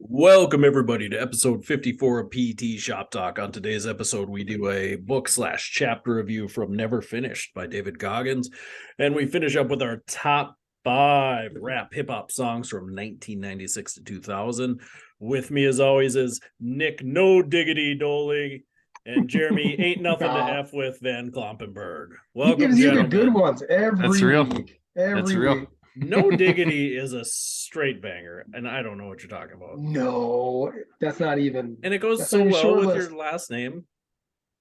Welcome, everybody, to episode 54 of PT Shop Talk. On today's episode, we do a book/chapter review from Never Finished by David Goggins. And we finish up with our top 5 rap hip hop songs from 1996 to 2000. With me, as always, is Nick No Diggity Doley and Jeremy Ain't Nothing to F with Van Klompenberg. He Welcome, gives you the gentlemen. good ones That's every real. week. That's Every real. week. No Diggity is a straight banger, and I don't know what you're talking about. No, that's not even. And it goes That's so on your well short with list. your last name.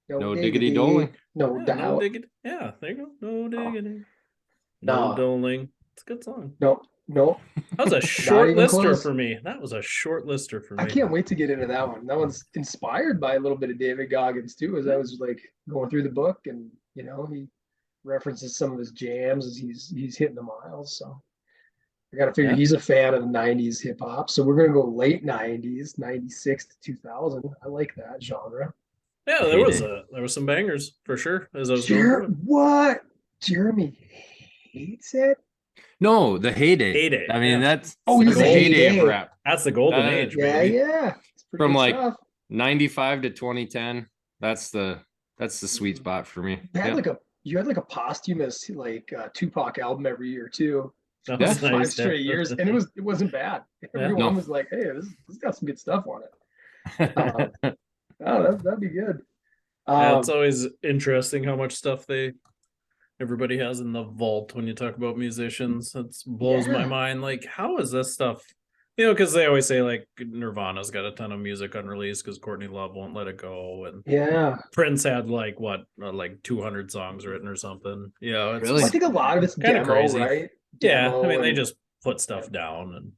No diggity doling. No Yeah, no doubt. diggity. Yeah, there you go. No diggity. Nah. No doling. It's a good song. No. That was a short even lister close. for me. That was a short lister for me. I can't wait to get into that one. That one's inspired by a little bit of David Goggins too, as I was like going through the book, and he references some of his jams as he's hitting the miles. So I got to figure he's a fan of the '90s hip hop. So we're gonna go late '90s, '96 to 2000. I like that genre. Yeah, there was some bangers for sure. As I was going through it. What? Jeremy hates it? No, the heyday. Heyday, I mean, yeah. that's he's the a heyday of rap. That's the golden age, Yeah, baby. yeah. It's pretty From good like stuff. 95 to 2010. That's the sweet spot for me. You had like a posthumous Tupac album every year too. That Yeah. was 5 nice. straight years, and it wasn't bad. Everyone was like, "Hey, this got some good stuff on it." That'd be good. Yeah, it's always interesting how much stuff everybody has in the vault when you talk about musicians. It blows my mind. Like, how is this stuff? Because they always say like Nirvana's got a ton of music unreleased because Courtney Love won't let it go, and Prince had like 200 songs written or something. It's Really? I think a lot of it's kind of demo, crazy, right? Yeah, Demo I mean they and- just put stuff down,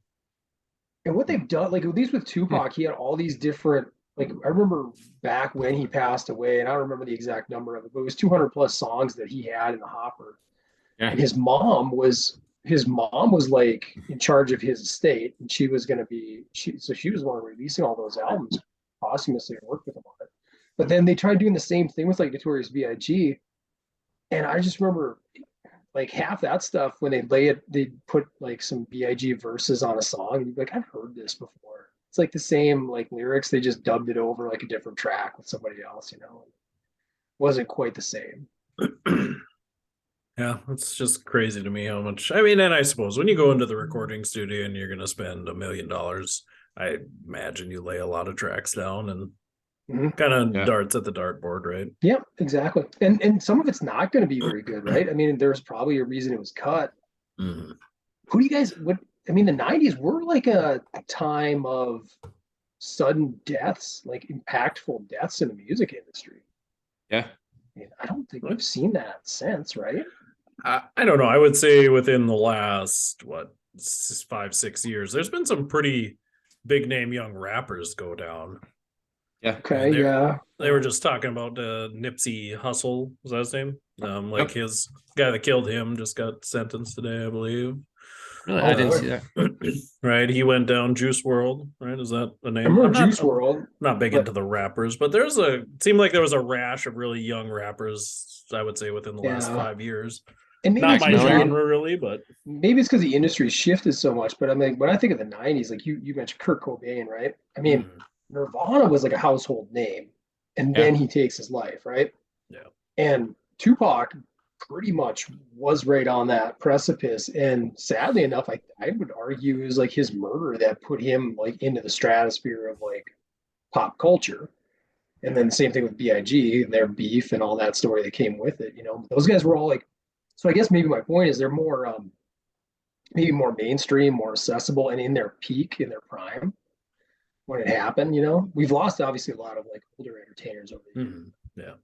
And what they've done, like at least with Tupac, he had all these different. Like I remember back when he passed away, and I don't remember the exact number of it, but it was 200 plus songs that he had in the hopper. Yeah. And his mom was like in charge of his estate, and she was going to be she was the one releasing all those albums posthumously and worked with him on it. But then they tried doing the same thing with like Notorious B.I.G. And I just remember like half that stuff when they put like some B.I.G. verses on a song, and you'd be like, I've heard this before. It's like the same like lyrics, they just dubbed it over like a different track with somebody else, wasn't quite the same. Yeah, it's just crazy to me how much. I mean, and I suppose when you go into the recording studio and you're going to spend $1 million, I imagine you lay a lot of tracks down and kind of darts at the dartboard, right? Yeah, exactly. And some of it's not going to be very good, right? I mean, there's probably a reason it was cut. Mm-hmm. Who do you guys? I mean, the '90s were like a time of sudden deaths, like impactful deaths in the music industry. Yeah. I mean, I don't think we've seen that since, right? I don't know. I would say within the last 5-6 years, there's been some pretty big name young rappers go down. Yeah. Okay. Yeah. They were just talking about Nipsey Hussle. Was that his name? His guy that killed him just got sentenced today, I believe. Really? I didn't see that. Right. He went down Juice World, right? Is that the name? I remember Juice WRLD. Not big into the rappers, but it seemed like there was a rash of really young rappers, I would say, within the last 5 years. And maybe not my genre really, but maybe it's because the industry shifted so much. But I mean, when I think of the '90s, like you mentioned Kurt Cobain, right? I mean, Nirvana was like a household name, and then he takes his life, right? Yeah. And Tupac pretty much was right on that precipice, and sadly enough, I would argue it was like his murder that put him like into the stratosphere of like pop culture. And then the same thing with B.I.G. and their beef and all that story that came with it. Those guys were all like. So I guess maybe my point is they're more, maybe more mainstream, more accessible, and in their peak, in their prime, when it happened. We've lost obviously a lot of like older entertainers over the years.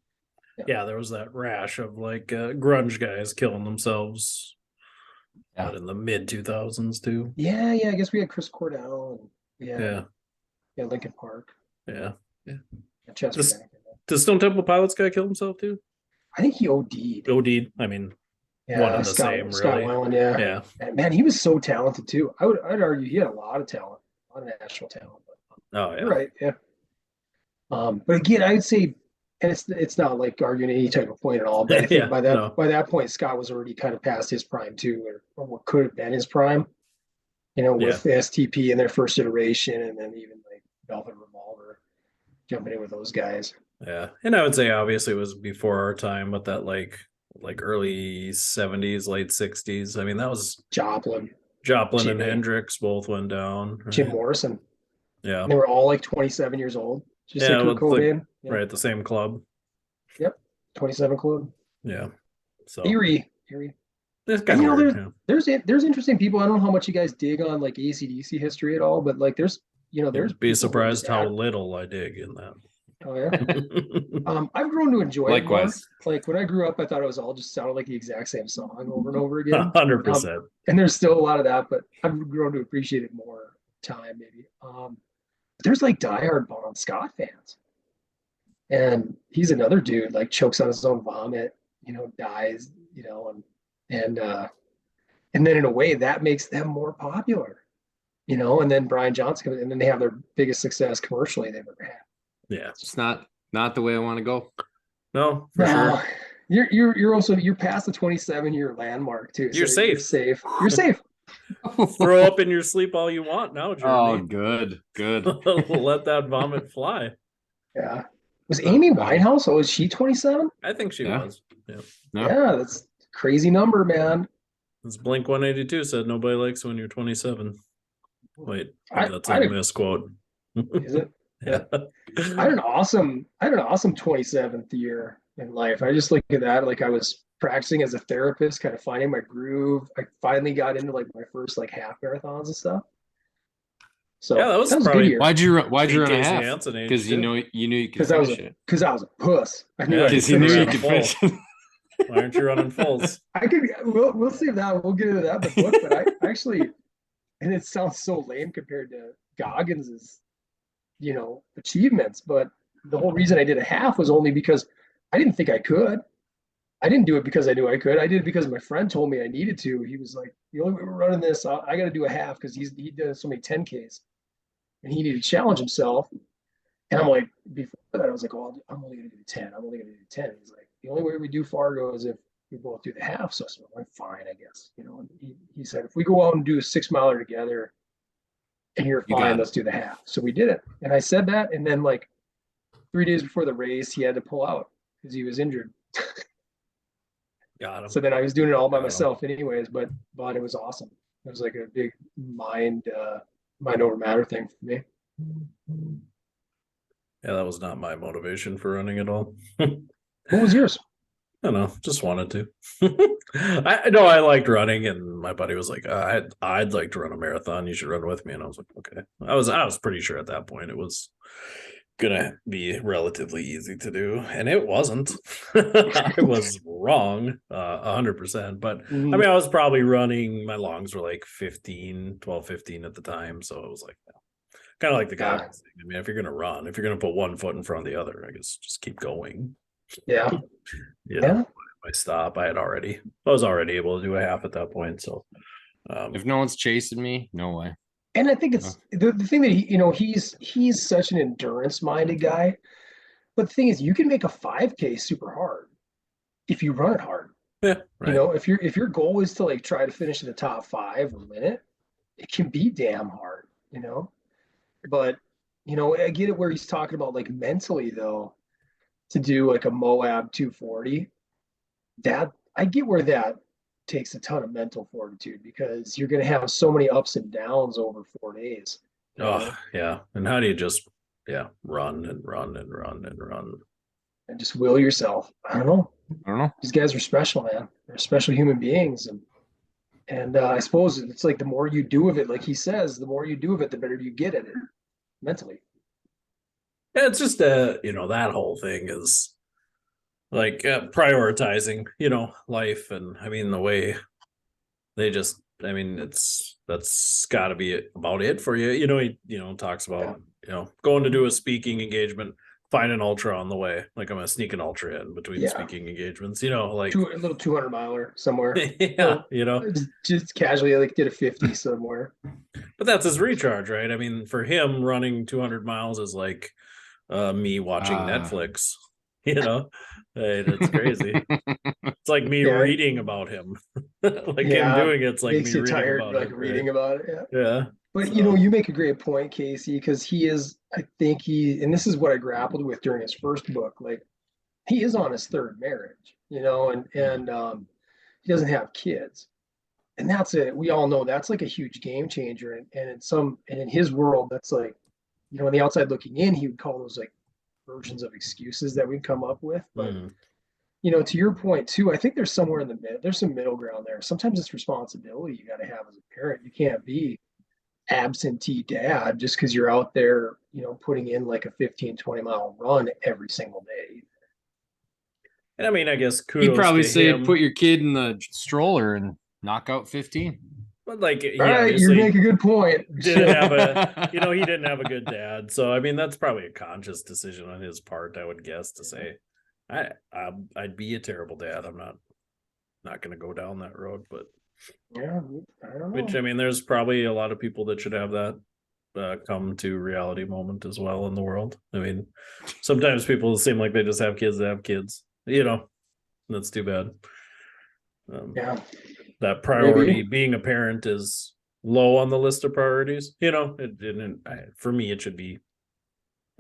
Yeah. There was that rash of like grunge guys killing themselves. But in the mid 2000s too. Yeah. I guess we had Chris Cornell and Linkin Park. Yeah. Does Stone Temple Pilots guy kill himself too? I think he OD'd. I mean. One and the same, Scott really. Weiland, yeah. And man, he was so talented too. I'd argue he had a lot of talent, a lot of national talent. But, right, yeah. But again, I'd say, and it's not like arguing any type of point at all. But I think by that point, Scott was already kind of past his prime too, or what could have been his prime. with the STP in their first iteration, and then even like Velvet Revolver jumping in with those guys. Yeah. And I would say obviously it was before our time, but that like early 70s, late 60s. I mean, that was Joplin, Joplin and Jimmy, Hendrix both went down. Right? Jim Morrison. Yeah. And they were all like 27 years old, just like Kurt Cobain. Right, the same club. Yep, 27 club. Yeah. So eerie. It's kind of weird. There's interesting people. I don't know how much you guys dig on like AC/DC history at all, but like there's be surprised how little I dig in that. Oh yeah. I've grown to enjoy Likewise. it more. Like when I grew up, I thought it was all just sounded like the exact same song over and over again. 100%. And there's still a lot of that, but I've grown to appreciate it more time, maybe. There's like diehard Bon Scott fans. And he's another dude, like chokes on his own vomit, dies, and then in a way that makes them more popular, and then Brian Johnson comes in, and then they have their biggest success commercially they've ever had. Yeah. It's not the way I want to go. No, for sure. You're past the 27-year landmark too. You're safe. You're safe. Throw up in your sleep all you want now, Jeremy. Oh, good. Let that vomit fly. Yeah. Was Amy Winehouse? Oh, was she 27? I think she was. Yeah. Yeah, that's a crazy number, man. It's Blink 182 said nobody likes when you're 27. Wait, that's a misquote. Is it? Yeah. I had an awesome 27th year in life. I just look at that like I was practicing as a therapist, kind of finding my groove. I finally got into like my first like half marathons and stuff. So yeah, that was probably a good year. Why'd you run a half? Because you knew you could finish it. Because I was a puss. I knew because you knew you could finish it. Why aren't you running fulls? I could. We'll save that. We'll get into that in the book. But I actually, and it sounds so lame compared to Goggins's, achievements. But the whole reason I did a half was only because I didn't think I could. I didn't do it because I knew I could. I did it because my friend told me I needed to. He was like, "The only way we're running this, I got to do a half because he did so many 10Ks, and he needed to challenge himself." And I'm like, before that, I was like, "Oh, I'm only going to do 10. I'm only going to do 10." He's like, "The only way we do Fargo is if we both do the half." So I said, "Well, fine, I guess." And he said, "If we go out and do a 6-miler together, and you're fine, let's do the half." So we did it. And I said that, and then like 3 days before the race, he had to pull out because he was injured. Got him. So then I was doing it all by myself anyways, but it was awesome. It was like a big mind over matter thing for me. Yeah, that was not my motivation for running at all. What was yours? I don't know, just wanted to. I know I liked running, and my buddy was like, I'd like to run a marathon. You should run with me. And I was like, okay. I was pretty sure at that point it was gonna be relatively easy to do, and it wasn't. I was wrong 100%, but I mean I was probably running, my longs were like 12 15 at the time, so it was like kind of like the Goggins thing. I mean, if you're gonna run, if you're gonna put one foot in front of the other, I guess just keep going. Yeah. My stop, I was already able to do a half at that point, so if no one's chasing me, no way. And I think it's the thing that he's such an endurance minded guy. But the thing is, you can make a 5K super hard if you run it hard. Yeah. Right. If your goal is to like try to finish in the top 5 a minute, it can be damn hard, But I get it where he's talking about like mentally though, to do like a Moab 240. That I get where that takes a ton of mental fortitude because you're going to have so many ups and downs over 4 days. Oh yeah. And how do you just run and just will yourself? I don't know. These guys are special, man. They're special human beings, and I suppose it's like the more you do of it, like he says, the more you do of it, the better you get at it mentally. Yeah, it's just that whole thing is like prioritizing life, and I mean the way they just, I mean that's got to be about it for you. He talks about going to do a speaking engagement, find an ultra on the way, like I'm gonna sneak an ultra in between speaking engagements, like a little 200 miler somewhere. Just casually like did a 50 somewhere. But that's his recharge, right? I mean, for him running 200 miles is like me watching Netflix. you know, it's crazy. It's like me Yeah. reading about him. Like him Yeah, doing it's like makes me you reading tired about like it, right? reading about it. Yeah. Yeah. But So you make a great point, Casey, because he is, I think and this is what I grappled with during his first book. Like he is on his third marriage, and he doesn't have kids. And that's it. We all know that's like a huge game changer. And in his world, that's like, on the outside looking in, he would call those like versions of excuses that we'd come up with. But mm, to your point too, I think there's somewhere in the mid, there's some middle ground there. Sometimes it's responsibility you got to have as a parent. You can't be absentee dad just because you're out there, putting in like a 15-20 mile run every single day. and I mean, I guess He'd kudos probably to say, him. put your kid in the stroller and knock out 15. But like All he right, you obviously make a good point. didn't have a he didn't have a good dad. So I mean that's probably a conscious decision on his part, I would guess, to say I'd be a terrible dad. I'm not gonna go down that road, but Yeah, I don't which know. I mean there's probably a lot of people that should have that come to reality moment as well in the world. I mean sometimes people seem like they just have kids that have kids, that's too bad. Yeah, That priority maybe. being a parent is low on the list of priorities. For me it should be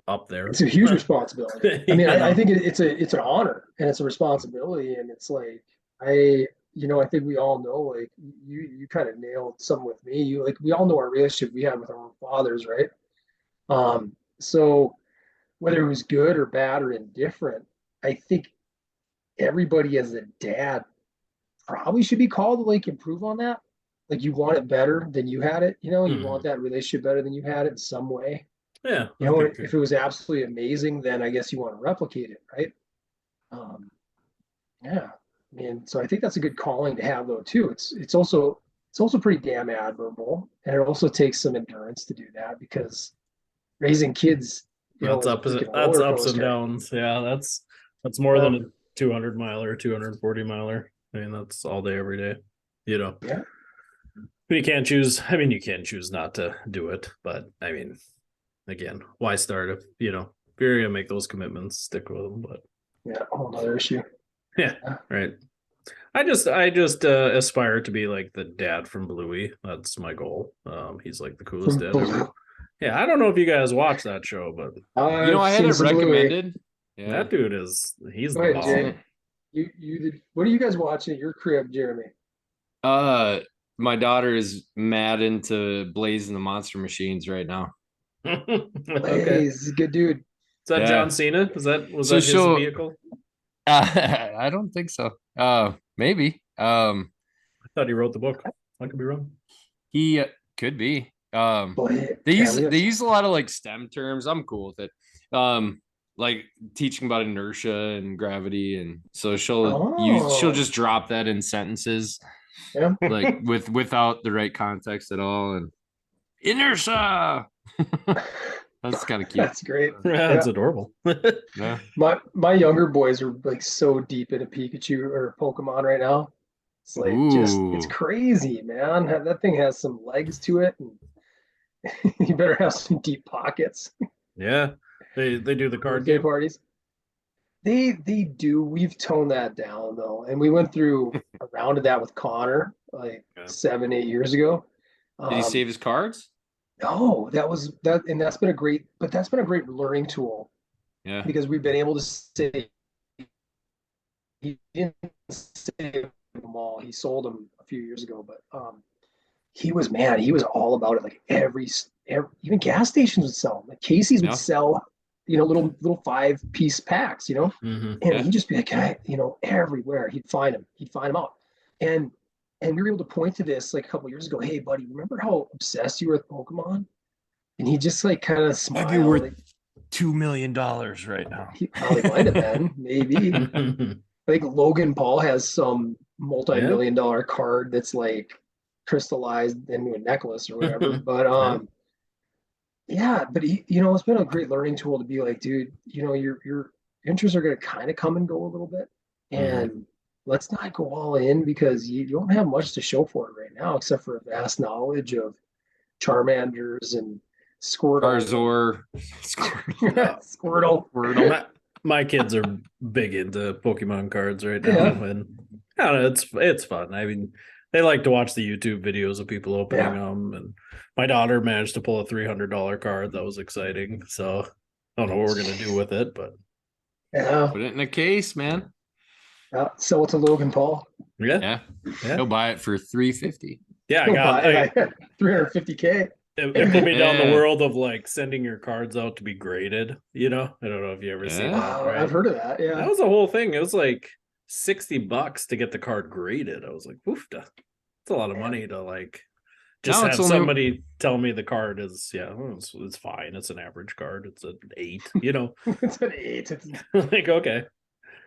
up there. It's a huge responsibility. I mean, You I know? think it's an honor and it's a responsibility, and it's like I think we all know, like you kind of nailed something with me. You like we all know our relationship we had with our own fathers, right? So whether it was good or bad or indifferent, I think everybody as a dad probably should be called to like improve on that. Like you want it better than you had it, you want Mhm. that relationship better than you had it in some way. Yeah, I think If it was absolutely amazing, then I guess you want to replicate it, right? Um, yeah. I mean, so I think that's a good calling to have though too. It's also pretty damn admirable. And it also takes some endurance to do that because raising kids, is a freaking that's roller ups and coaster. downs. Yeah, that's more than Um, a 200 miler, 240 miler. I mean, that's all day, every day. You know, yeah. but you can't choose. I mean, you can choose not to do it, but I mean, again, why start if you're gonna make those commitments, stick with them. But Yeah. A whole other issue. yeah, Yeah. right. I just aspire to be like the dad from Bluey. That's my goal. He's like the coolest From dad ever. Blue. Yeah, I don't know if you guys watch that show, but I've I had seen it some Bluey. recommended. Yeah. that dude he's Go the ahead, Jay. bomb. Isn't You did. What are you guys watching at your crib, Jeremy? Uh, my daughter is mad into blazing the monster machines right now. Okay. Blaze, good dude. Is that John Yeah. Cena? Was So that his she'll vehicle? I don't think so. Maybe. I thought he wrote the book. I could be wrong. He could be. Blaze. They Yeah, use a lot of like STEM terms. I'm cool with it. Like teaching about inertia and gravity, and so she'll Oh, just drop that in sentences yeah. like without the right context at all, and inertia. That's kind of cute. That's great. Yeah, Yeah. it's adorable. Yeah. My younger boys are like so deep into Pikachu or Pokemon right now. It's like it's Ooh. crazy, man. That thing has some legs to it, and you better have some deep pockets. Yeah. They do the card Birthday game. parties. They do. We've toned that down though, and we went through a round of that with Connor like Yeah. 7-8 years ago. Did he Um, save his cards? no, and that's been a great learning tool Yeah. because we've been able to say he didn't save them all. He sold them a few years ago, but he was all about it. Like every even gas stations would sell them. Like Casey's would Yeah. sell, little 5-piece packs, Mm-hmm. and Yeah. he'd just be like, everywhere he'd find them. He'd find them out. And we were able to point to this like a couple years ago. Hey, buddy, remember how obsessed you were with Pokemon? And he just like kind of smiled. Like, $2 million right now. he probably might have been, maybe. I think Logan Paul has some Yeah. multi-million-dollar card that's like crystallized into a necklace or whatever. But Yeah. yeah, but it's been a great learning tool to be like, dude, your interests are gonna kind of come and go a little bit. Mhm. And let's not go all in because you don't have much to show for it right now, except for a vast knowledge of Charmanders and Squirtle. Charizard. Squirtle. My, My kids are big into Pokemon cards right now, Yeah. and I don't know, it's fun. I mean, they like to watch the YouTube videos of people opening Yeah. them, and my daughter managed to pull a $300 card. That was exciting. So I don't know what we're gonna do with it, but Yeah. Put it in a case, man. Sell it to Logan Paul. yeah, Yeah. Yeah. He'll buy it for $350. yeah. I He'll got buy it like 350K. it put me down the Yeah. world of like sending your cards out to be graded. You know, I don't know if you ever seen Yeah. that. Right? I've heard of that. That Yeah. was a whole thing. It was like $60 to get the card graded. I was like, oof, that's a lot of money to like just No, have it's only- somebody tell me the card is it's fine. It's an average card. It's an 8, you know. It's an 8. It's, Like, okay.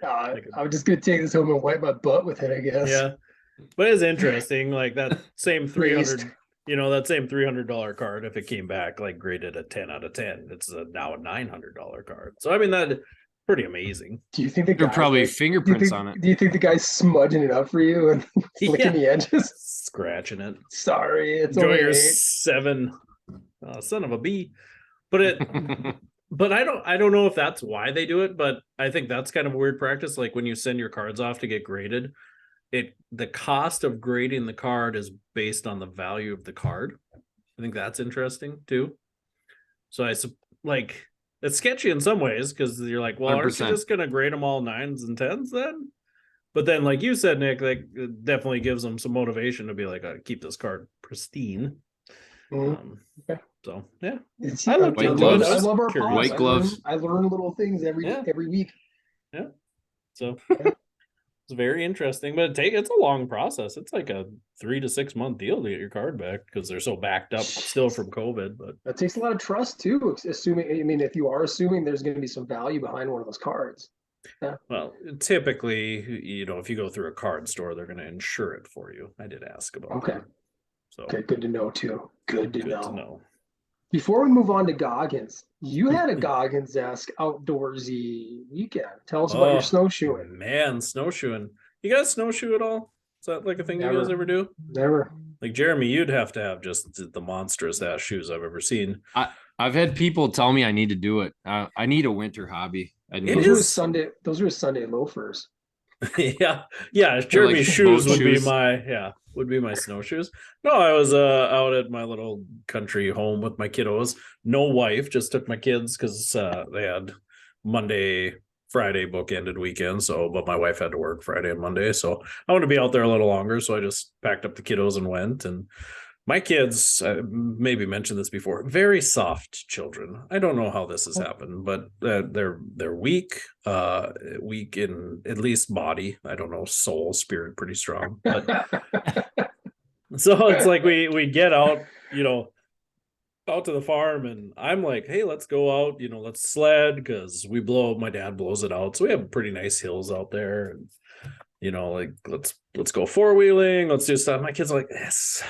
I'm just gonna take this home and wipe my butt with it, I guess. Yeah. But it's interesting, like that same 300, Raised. that same $300 card, if it came back like graded a 10 out of 10, it's now a $900 card. So I mean that pretty amazing. Do you think the There are guy's probably like- fingerprints do you on think, it. Do you think the guy's smudging it up for you and flicking the edges? Scratching it. Sorry, it's Enjoy only your 8. 7 son of a bee. But but I don't know if that's why they do it, but I think that's kind of a weird practice. Like when you send your cards off to get graded, the cost of grading the card is based on the value of the card. I think that's interesting too. So like it's sketchy in some ways because you're like, well, aren't you 100%. just gonna grade them all 9s and 10s then? But then, like you said, Nick, like it definitely gives them some motivation to be like, keep this card pristine. Mhm. Okay. So yeah, It's- I looked White love- gloves. I love our Curious. pods. White gloves. I learn little things every Yeah. week. so it's very interesting, but it's a long process. It's like a 3 to 6 month deal to get your card back because they're so backed up still from COVID. But That takes a lot of trust too. If you are assuming there's going to be some value behind one of those cards. well, typically, if you go through a card store, they're going to insure it for you. I did ask about Okay. that. So Okay, good to know too. Good to good know. to know. Before we move on to Goggins, you had a Goggins-esque outdoorsy weekend. Tell us about your snowshoeing. Man, snowshoeing. You guys snowshoe at all? Is that like a thing you guys Never. ever do? Never. Like Jeremy, you'd have to have just the monstrous ass shoes I've ever seen. I've had people tell me I need to do it. I need a winter hobby. Those were his Sunday loafers. yeah. Jeremy's like shoes boat shoes. would be my snowshoes. No, I was out at my little country home with my kiddos. No wife, just took my kids because they had Monday, Friday bookended weekend. So, but my wife had to work Friday and Monday, so I want to be out there a little longer. So I just packed up the kiddos and went. And my kids, maybe mentioned this before, very soft children. I don't know how this has happened, but they're weak, weak in at least body. I don't know, soul, spirit, pretty strong. But so it's like we get out, out to the farm, and I'm like, hey, let's go out, let's sled because my dad blows it out. So we have pretty nice hills out there, and like let's go 4-wheeling, let's do stuff. My kids are like, yes,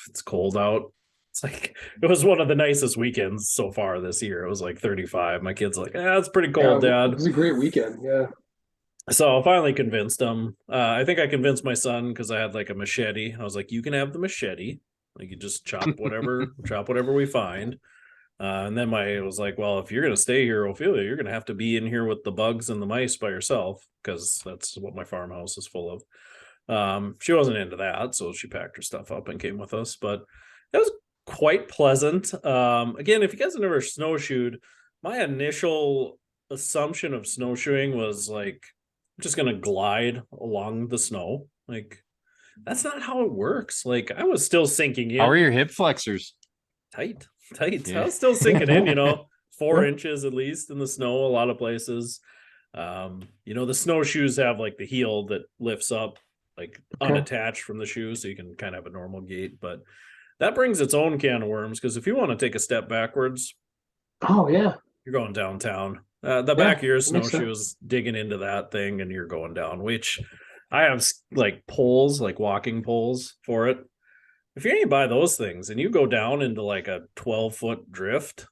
it's cold out. It's like it was one of the nicest weekends so far this year. It was like 35. My kids are like, it's pretty cold, Yeah, Dad. it was a great weekend. Yeah. So I finally convinced them. I think I convinced my son because I had like a machete. I was like, you can have the machete. Like you just chop whatever we find. And then I was like, well, if you're going to stay here, Ophelia, you're going to have to be in here with the bugs and the mice by yourself because that's what my farmhouse is full of. She wasn't into that, so she packed her stuff up and came with us. But it was quite pleasant. Again, if you guys have never snowshoed, my initial assumption of snowshoeing was like, I'm just going to glide along the snow. Like, that's not how it works. Like, I was still sinking in. How are your hip flexors? Tight. Yeah. I was still sinking in, 4 inches at least in the snow, a lot of places. The snowshoes have like the heel that lifts up, like unattached from the shoe, so you can kind of have a normal gait. But that brings its own can of worms because if you want to take a step backwards, Oh yeah. you're going downtown. The back of your makes sense. snowshoe is digging into that thing and you're going down, which I have like poles, like walking poles for it. If you ain't buy those things and you go down into like a 12-foot drift,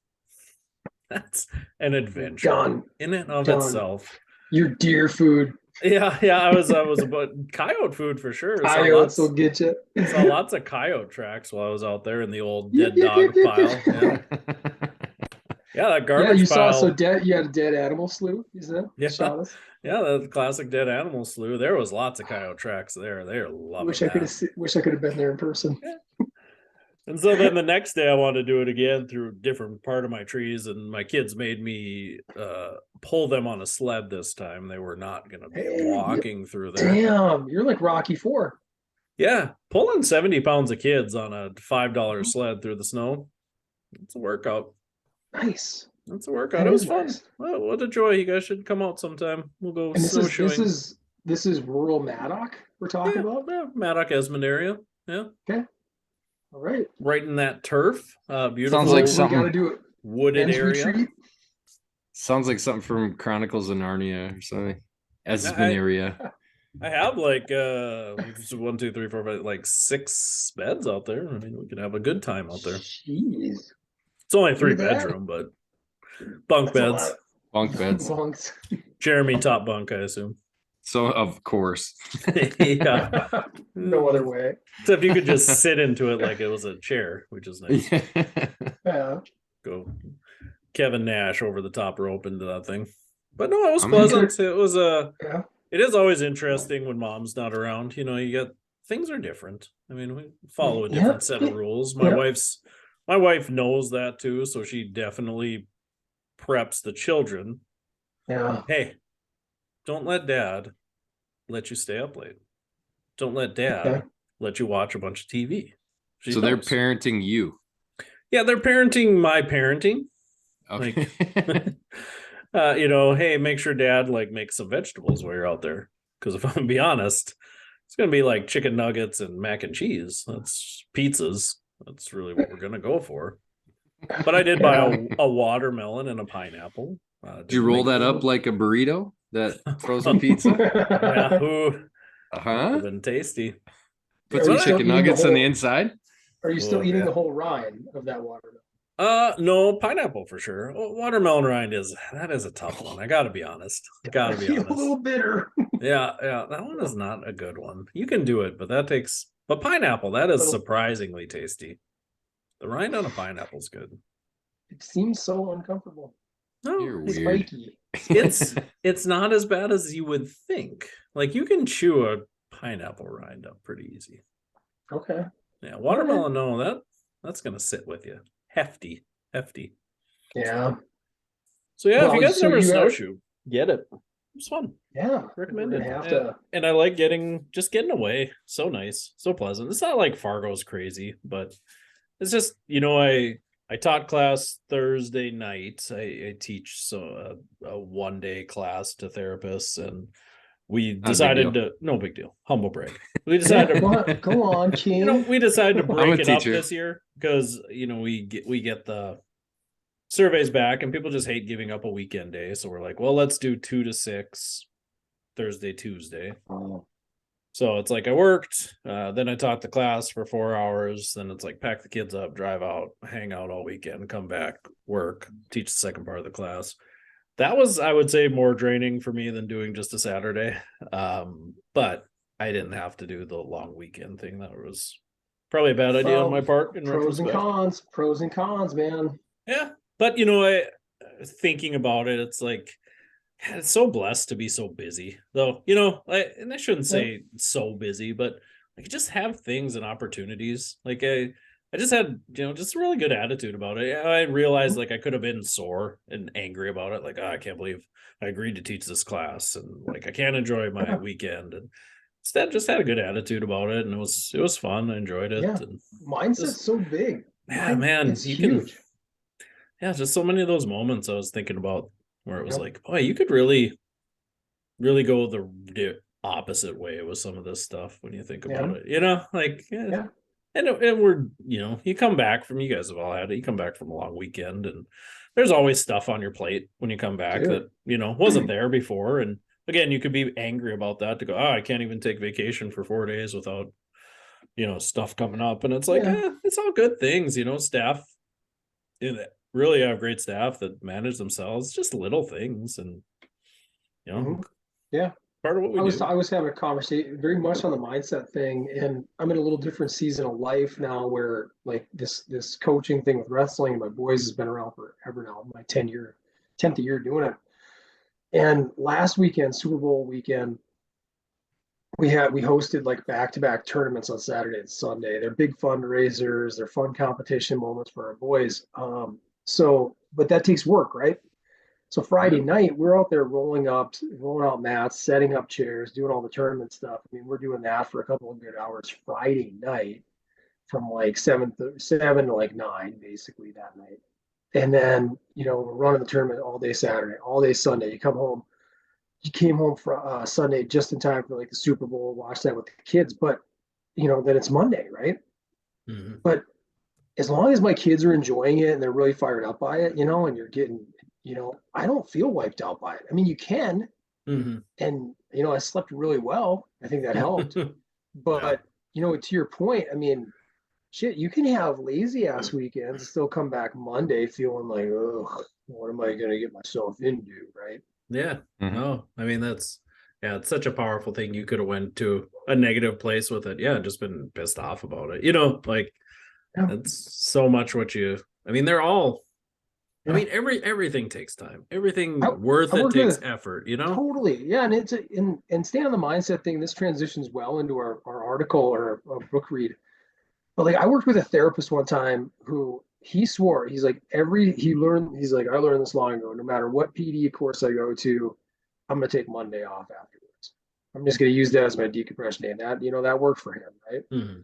that's an adventure Done. in and of Done. itself. Your deer food. Yeah. I was about coyote food for sure. Coyotes will get you. Saw lots of coyote tracks while I was out there in the old dead dog pile. Yeah. Yeah, that Yeah, garbage you saw pile. you had a dead animal slew, you said? Yeah, Shot us. yeah, the classic dead animal slew. There was lots of coyote tracks there. They're loving that. Wish I could have been there in person. Yeah. And so then the next day I wanted to do it again through a different part of my trees, and my kids made me pull them on a sled this time. They were not going to be walking through there. Damn, you're like Rocky IV. Yeah, pulling 70 pounds of kids on a $5 sled through the snow. It's a workout. Nice. It's a workout. That It was is fun. nice. Well, what a joy. You guys should come out sometime. We'll go And snowshoeing. this is rural Maddock we're talking about? Yeah, Maddock Esmond area. Yeah. Okay. All right. Right in that turf. Beautiful. Sounds like We something got to do it. Wooded Men's area. retreat. Sounds like something from Chronicles of Narnia or something. Esmond area. I have like 1, 2, 3, 4, 5, like 6 beds out there. I mean, we could have a good time out there. Jeez. It's only 3 Look at that. bedroom, but bunk That's a beds. lot. Bunk beds. Bunks. Jeremy top bunk, I assume. So of course. Yeah. No other way. Except you could just sit into it like it was a chair, which is nice. Yeah. Go Kevin Nash over the top rope into that thing. But no, it was I'm pleasant. It was Yeah. It is always interesting when mom's not around. You know, you get things are different. I mean, we follow a different set of rules. My wife knows that too, so she definitely preps the children. Yeah. Hey, don't let dad let you stay up late. Don't let dad let you watch a bunch of TV. She So they're knows. parenting you. Yeah, they're parenting my parenting. Okay. You know, hey, make sure dad like makes some vegetables while you're out there. Because if I'm gonna be honest, it's gonna be like chicken nuggets and mac and cheese. That's pizzas. That's really what we're gonna go for. But I did buy a watermelon and a pineapple. Did you roll that up like a burrito? That frozen pizza? Yeah, ooh, Huh? been tasty. Put Are some you still chicken eating the nuggets on whole- the inside? Are you still Oh, eating yeah. the whole rind of that watermelon? No, pineapple for sure. Watermelon rind is a tough one. I gotta be honest. I feel a little bitter. Yeah, that one is not a good one. You can do it, but but pineapple, that is surprisingly tasty. The rind on a pineapple is good. It seems so uncomfortable. No, You're It's weird. spiky. it's not as bad as you would think. Like you can chew a pineapple rind up pretty easy. Okay. Yeah, watermelon, no, that's gonna sit with you. Hefty. Yeah. So yeah, if Well, you guys so never you have- snowshoe, get it. It's fun. Yeah. Recommend We're it. gonna have to. And I like getting away. So nice, so pleasant. It's not like Fargo's crazy, but it's just, you know, I taught class Thursday night. I teach a 1-day class to therapists, and we decided to no big deal. Humble brag. We decided to Go on, King. you know, we decided to break it up teacher. this year because you know we get the surveys back and people just hate giving up a weekend day. So we're like, well, let's do 2 to 6 Thursday, Tuesday. Oh. So it's like I worked, then I taught the class for 4 hours. Then it's like pack the kids up, drive out, hang out all weekend, come back, work, teach the second part of the class. That was, I would say, more draining for me than doing just a Saturday. But I didn't have to do the long weekend thing. That was probably a bad idea on my part. In Pros and cons, man. Yeah, but you know, thinking about it, it's like it's so blessed to be so busy, though. You know, and I shouldn't say so busy, but like just have things and opportunities. Like I just had, you know, just a really good attitude about it. I realized like I could have been sore and angry about it. Like, oh, I can't believe I agreed to teach this class, and like I can't enjoy my weekend. And instead, just had a good attitude about it, and it was fun. I enjoyed it. Yeah. And Mindset's so big. yeah, man, It's you huge. yeah, just so many of those moments I was thinking about where it was like, boy, you could really go the opposite way with some of this stuff when you think about it. You know, like And we're, you know, you come back from, you guys have all had it, you come back from a long weekend and there's always stuff on your plate when you come back that, you know, wasn't there before. And again, you could be angry about that to go, oh, I can't even take vacation for 4 days without, you know, stuff coming up. And it's like, it's all good things, you know, staff really have great staff that manage themselves, just little things. And, you know, Part of what we do. I was having a conversation very much on the mindset thing, and I'm in a little different season of life now where like this coaching thing with wrestling, my boys has been around forever now, my 10th year doing it. And last weekend, Super Bowl weekend, we hosted like back-to-back tournaments on Saturday and Sunday. They're big fundraisers, they're fun competition moments for our boys. But that takes work, right? So Friday night, we're out there rolling out mats, setting up chairs, doing all the tournament stuff. I mean, we're doing that for a couple of good hours Friday night, from like 7 to like 9, basically that night. And then, we're running the tournament all day Saturday, all day Sunday. You came home for Sunday just in time for like the Super Bowl, watch that with the kids. But, then it's Monday, right? Mm-hmm. But as long as my kids are enjoying it and they're really fired up by it, and you're getting, I don't feel wiped out by it. I mean, you can, Mm-hmm. and I slept really well. I think that helped. But to your point, I mean, shit, you can have lazy ass weekends and still come back Monday feeling like, oh, what am I gonna get myself into, right? Yeah. No, I mean it's such a powerful thing. You could have went to a negative place with it. Yeah, just been pissed off about it. Like that's so much what I mean, they're all I mean, everything takes time. Everything worth it takes effort, Totally. Yeah. And and staying on the mindset thing, this transitions well into our article or our book read. But like I worked with a therapist one time who he swore, he's like, I learned this long ago, no matter what PD course I go to, I'm gonna take Monday off afterwards. I'm just gonna use that as my decompression day. And that worked for him, right? Mm-hmm.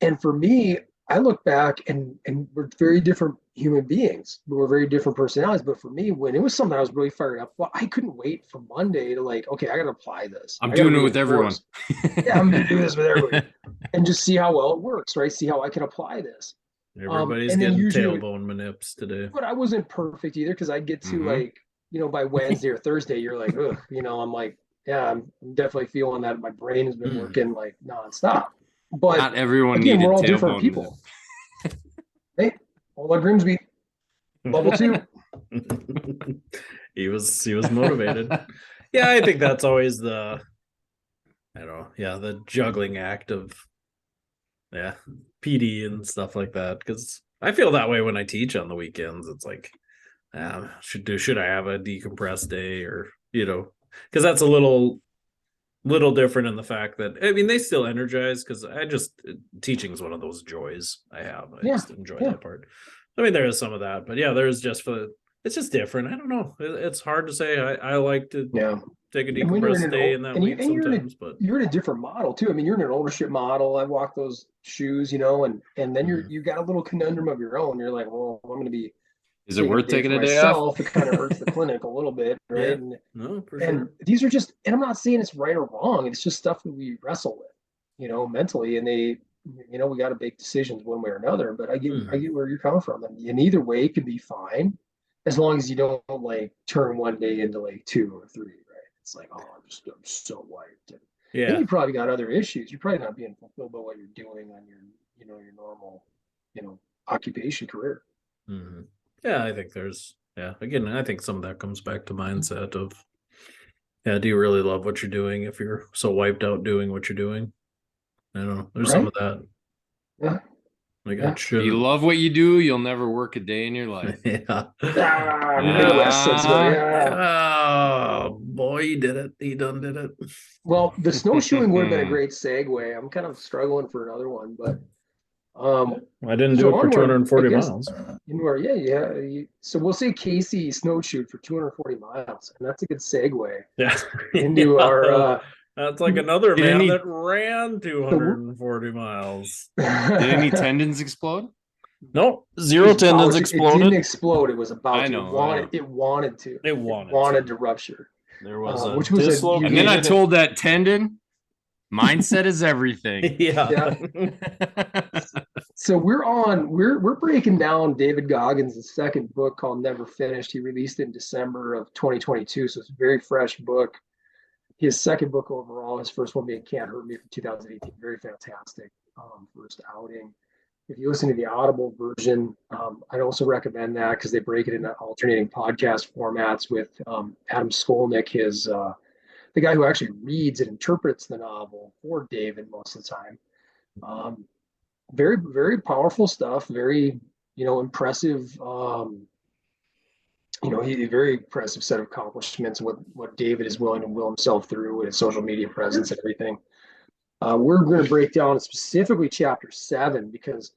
And for me, I look back and we're very different human beings. We're very different personalities. But for me, when it was something I was really fired up, well, I couldn't wait for Monday to like, okay, I gotta apply this. I'm doing it with everyone. Yeah, I'm gonna do this with everybody. And just see how well it works, right? See how I can apply this. Everybody's getting tailbone manips today. But I wasn't perfect either because I get to like, by Wednesday or Thursday, you're like, ugh, I'm like, yeah, I'm definitely feeling that my brain has been working like nonstop. But not everyone again, we're all different people. Hey, all our Grimsby, level 2. He was motivated. Yeah, I think that's always the juggling act of PD and stuff like that. Because I feel that way when I teach on the weekends. It's like, should I have a decompressed day or because that's a little different in the fact that I mean they still energize because teaching is one of those joys I have. I just enjoy that part. I mean there is some of that, but there's it's just different. I don't know. It's hard to say. I like to take a decompressed day in that week sometimes, but you're in a different model too. I mean you're in an ownership model. I walk those shoes, and then you got a little conundrum of your own. You're like, well, I'm going to be. Is it worth taking a day off? It kind of hurts the clinic a little bit, right? Yeah. No, for and sure. These are just, and I'm not saying it's right or wrong. It's just stuff that we wrestle with, mentally, and we got to make decisions one way or another. But I get where you're coming from, and either way it can be fine, as long as you don't like turn one day into like 2 or 3, right? It's like, oh, I'm so wiped. And then you probably got other issues. You're probably not being fulfilled by what you're doing on your normal, occupation career. Mm-hmm. Yeah, I think again, I think some of that comes back to mindset of, do you really love what you're doing if you're so wiped out doing what you're doing? I don't know. There's some of that. Yeah. Like if you love what you do, you'll never work a day in your life. Oh, boy, he did it. He done did it. Well, the snowshoeing would have been a great segue. I'm kind of struggling for another one, but I didn't do it for 240 miles. So we'll say Casey snowshoed for 240 miles, and that's a good segue. Yeah. Into our. That's like another man that ran 240 miles. Did any tendons explode? No, 0 tendons exploded. It didn't explode. It was about to. It wanted to rupture. There was and then I told that tendon, mindset is everything. Yeah. So we're breaking down David Goggins' second book called Never Finished. He released it in December of 2022, so it's a very fresh book. His second book overall, his first one being Can't Hurt Me from 2018, very fantastic first outing. If you listen to the Audible version, I'd also recommend that because they break it into alternating podcast formats with Adam Skolnick, his the guy who actually reads and interprets the novel for David most of the time. Very, very powerful stuff. Very, impressive. He a very impressive set of accomplishments. What David is willing to will himself through with his social media presence and everything. We're going to break down specifically chapter 7 because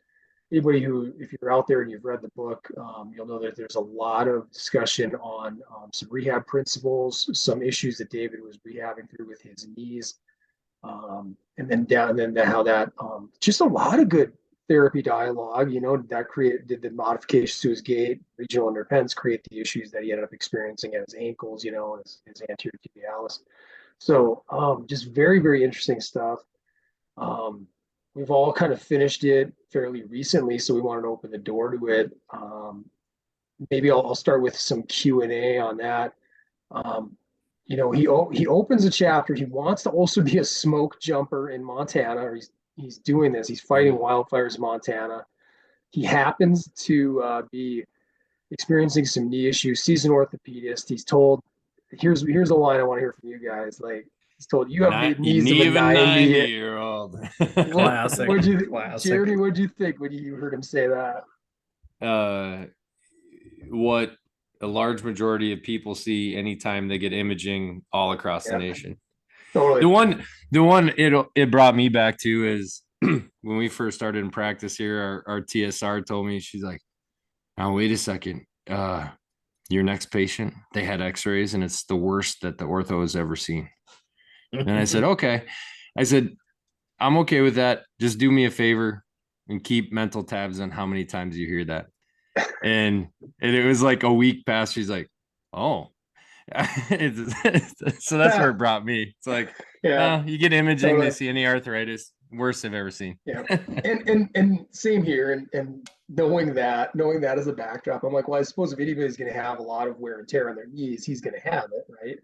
anybody who, if you're out there and you've read the book, you'll know that there's a lot of discussion on some rehab principles, some issues that David was rehabbing through with his knees, and then how that just a lot of good therapy dialogue. That did the modifications to his gait, regional underpens create the issues that he ended up experiencing at his ankles, and his anterior tibialis. So just very, very interesting stuff. We've all kind of finished it fairly recently, so we wanted to open the door to it. Maybe I'll start with some Q&A on that. He opens a chapter. He wants to also be a smoke jumper in Montana, or he's doing this. He's fighting wildfires in Montana. He happens to be experiencing some knee issues. Sees an orthopedist. He's told, here's a line I want to hear from you guys. Like, he's told, you have the knees of a 90-year-old. Classic. Jeremy, what'd you think when you heard him say that? What a large majority of people see anytime they get imaging all across the nation. Totally. The one it brought me back to is when we first started in practice here, our TSR told me, she's like, now wait a second. Your next patient, they had x-rays and it's the worst that the ortho has ever seen. And I said, okay. I said, I'm okay with that. Just do me a favor and keep mental tabs on how many times you hear that. And it was like a week past. She's like, oh. So that's where it brought me. It's like, you get imaging, totally. They see any arthritis, worst I've ever seen. Yeah. And same here. And knowing that as a backdrop, I'm like, well, I suppose if anybody's going to have a lot of wear and tear on their knees, he's going to have it, right?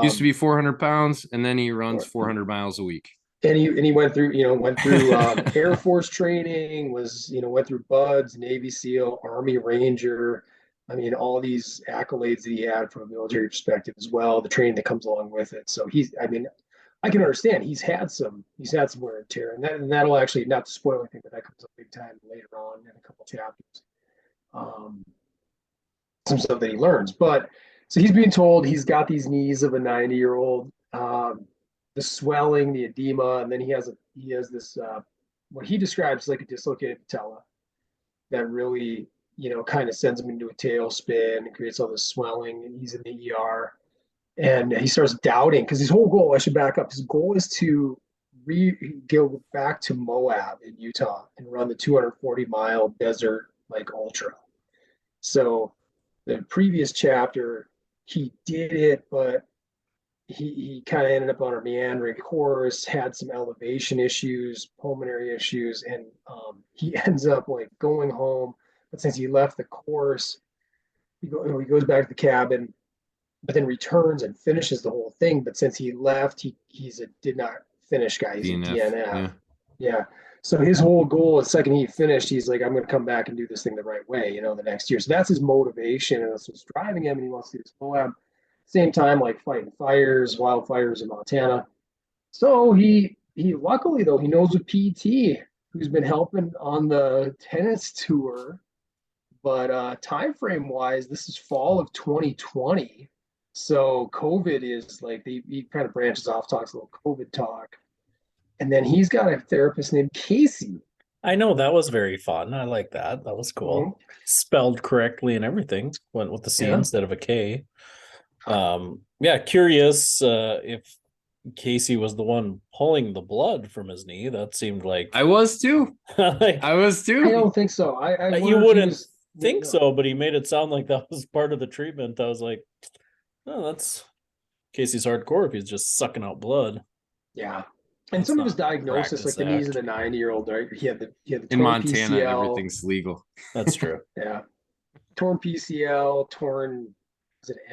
Used to be 400 pounds, and then he runs 400 miles a week. And he went through Air Force training, went through BUDS, Navy SEAL, Army Ranger. I mean, all these accolades that he had from a military perspective as well, the training that comes along with it. So I can understand he's had some wear and tear, and that'll actually, not to spoil anything, but that comes up big time later on in a couple chapters. Some stuff that he learns, but so he's being told he's got these knees of a 90-year-old, the swelling, the edema, and then he has this what he describes like a dislocated patella that really kind of sends him into a tailspin and creates all this swelling, and he's in the ER. And he starts doubting because his whole goal, I should back up, his goal is to go back to Moab in Utah and run the 240-mile desert like ultra. So the previous chapter, he did it, but he kind of ended up on a meandering course, had some elevation issues, pulmonary issues, and he ends up like going home. But since he left the course, he goes back to the cabin, but then returns and finishes the whole thing. But since he left, he's a did not finish guy. He's DNF. A DNF. Yeah. So his whole goal, the second he finished, he's like, I'm going to come back and do this thing the right way, the next year. So that's his motivation, and that's what's driving him. And he wants to do this Moab. Same time, like fighting wildfires in Montana. So he luckily though, he knows a PT who's been helping on the tennis tour. But time frame wise, this is fall of 2020. So COVID is like, he kind of branches off, talks a little COVID talk. And then he's got a therapist named Casey. I know, that was very fun. I like that. That was cool. Mm-hmm. Spelled correctly and everything. Went with the C instead of a K. Curious if Casey was the one pulling the blood from his knee. That seemed like I was too. I was too. I don't think so. You wouldn't think so, but he made it sound like that was part of the treatment. I was like, oh, that's Casey's hardcore if he's just sucking out blood. Yeah. And some of his diagnosis, like the knees of the 90-year-old, right? He had the in Montana, PCL. Everything's legal. That's true. Yeah. Torn PCL, MCL?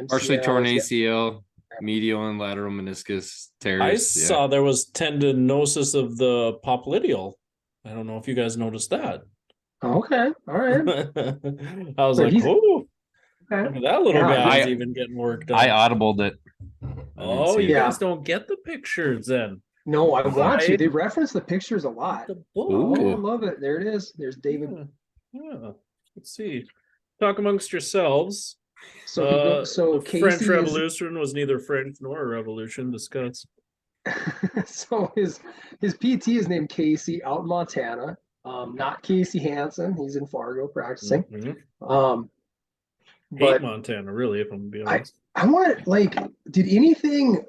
Partially torn ACL, medial and lateral meniscus tears. I saw there was tendinosis of the popliteal. I don't know if you guys noticed that. Okay. All right. I was like, oh, okay. That little guy's even getting worked on. I audibled it. didn't Oh, see you it. guys don't get the pictures then. No, I want to. Why? They reference the pictures a lot. The book. Oh, I Ooh. love it. There it is. There's David. Yeah. Let's see. Talk amongst yourselves. So so The French Casey Revolution was neither French nor a revolution. Discuss. so his PT is named Casey out in Montana. Not Casey Hansen. He's in Fargo practicing. Mhm. Hate But Montana, really, if I'm gonna be I honest. I want like, did anything?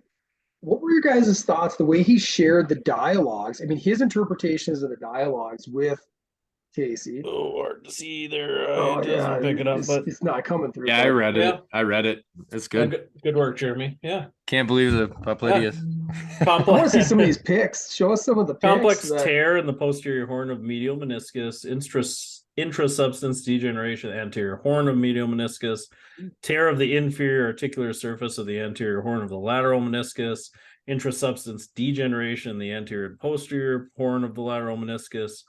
What were your guys' thoughts? The way he shared the dialogues. I mean, his interpretations of the dialogues with Casey. Oh, hard to see there. Oh It doesn't yeah, pick it up, but it's not coming through. Yeah, I But read Yeah. it. I read it. It's yeah, good. good work, Jeremy. Yeah. Can't believe the Popliteus. I want to see some of these pics. Show us some of the pics. Complex tear in the posterior horn of medial meniscus, intrasubstance degeneration, anterior horn of medial meniscus, tear of the inferior articular surface of the anterior horn of the lateral meniscus, intrasubstance degeneration in the anterior and posterior horn of the lateral meniscus,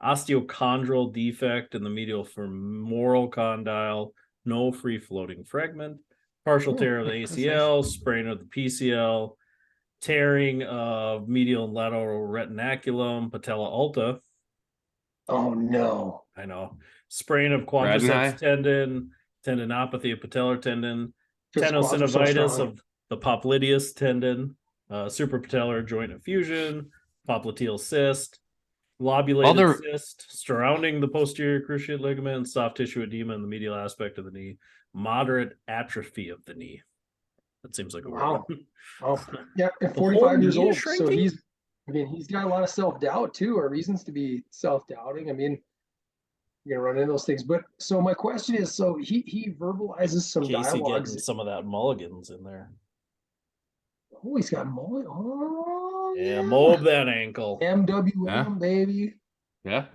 osteochondral defect in the medial femoral condyle, no free floating fragment, partial tear of the ACL, sprain of the PCL, tearing of medial and lateral retinaculum, patella alta. Oh no! I know. Sprain of Riding high. quadriceps tendon, tendinopathy of patellar tendon, Because quads are so tenosynovitis strong. of the popliteus tendon, suprapatellar joint effusion, popliteal cyst, lobulated cyst surrounding the posterior cruciate ligament, soft tissue edema in the medial aspect of the knee, moderate atrophy of the knee. That seems like a Wow. word. Oh yeah, at The whole 45 years knee is old. So shrinking? he's got a lot of self-doubt too, or reasons to be self-doubting. I mean, you're gonna run into those things. But so my question is, so he verbalizes some Casey dialogues. getting some of that mulligans in there. Oh, he's got more. Oh Yeah, mold that ankle. MWM Yeah. baby. Yeah.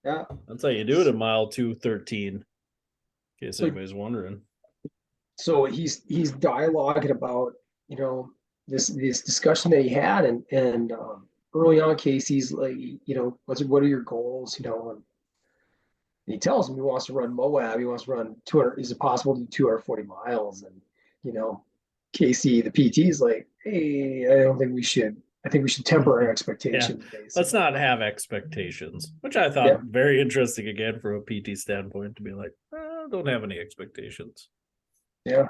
Yeah. That's how you do it in mile 213. In case So- anybody's wondering. So he's dialoguing about, this discussion that he had, and early on, Casey's like, what are your goals, and he tells him he wants to run Moab, he wants to run 200. Is it possible to do 240 miles? And Casey, the PT, is like, hey, I think we should temper our expectations. Let's Basically. not have expectations, which I thought Yeah. very interesting again from a PT standpoint to be like, don't have any expectations. Yeah.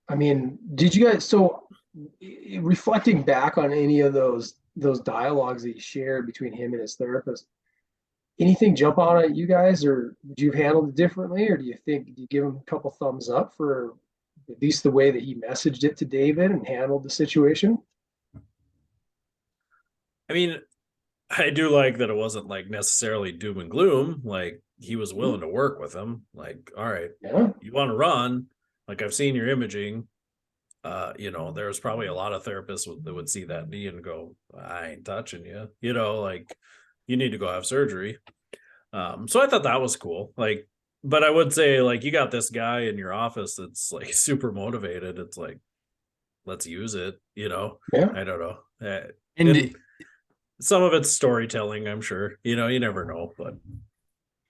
I mean, did you guys, so reflecting back on any of those dialogues that he shared between him and his therapist, anything jump out at you guys, or would you have handled it differently, or do you give him a couple thumbs up for at least the way that he messaged it to David and handled the situation? I mean, I do like that it wasn't like necessarily doom and gloom. Like he was willing to work with him. Like, all right, Yeah. you want to run? Like I've seen your imaging. There's probably a lot of therapists that would see that knee and go, I ain't touching you. Like you need to go have surgery. So I thought that was cool. Like, but I would say like you got this guy in your office that's like super motivated. It's like, let's use it. Yeah. I don't know. And Some of it's storytelling, I'm sure. You never know, but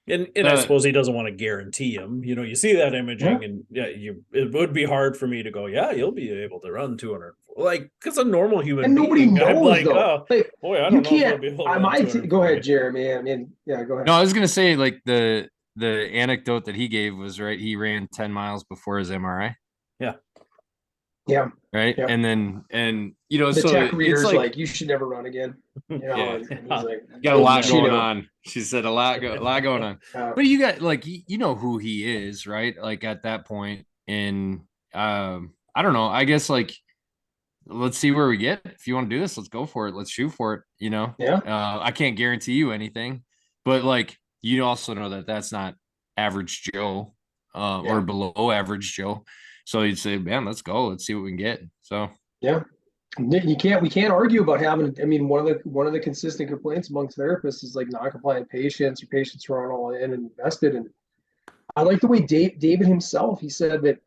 and I suppose he doesn't want to guarantee him. You see that imaging, and it would be hard for me to go, yeah, you'll be able to run 200, like because a normal human And nobody being, knows, I'm like, though. oh Like, boy, I you don't know if can't. I'll be able to I run might. 240. Go ahead, Jeremy. I mean, yeah, go ahead. no, I was gonna say like the anecdote that he gave was right. He ran 10 miles before his MRI. Yeah. Right. Yep. And The so tech reader's it's like, you should never run again. Yeah. And he's like, got a lot "She going know." on. She said a lot going on. But you got like who he is, right? Like at that point, and I don't know. I guess like let's see where we get. If you want to do this, let's go for it. Let's shoot for it. Yeah. I can't guarantee you anything, but like you also know that that's not average Joe, or below average Joe. So you'd say, man, let's go. Let's see what we can get. So Yeah. We can't argue about having. I mean, one of the consistent complaints amongst therapists is like non-compliant patients or patients who aren't all in and invested. And I like the way David himself. He said that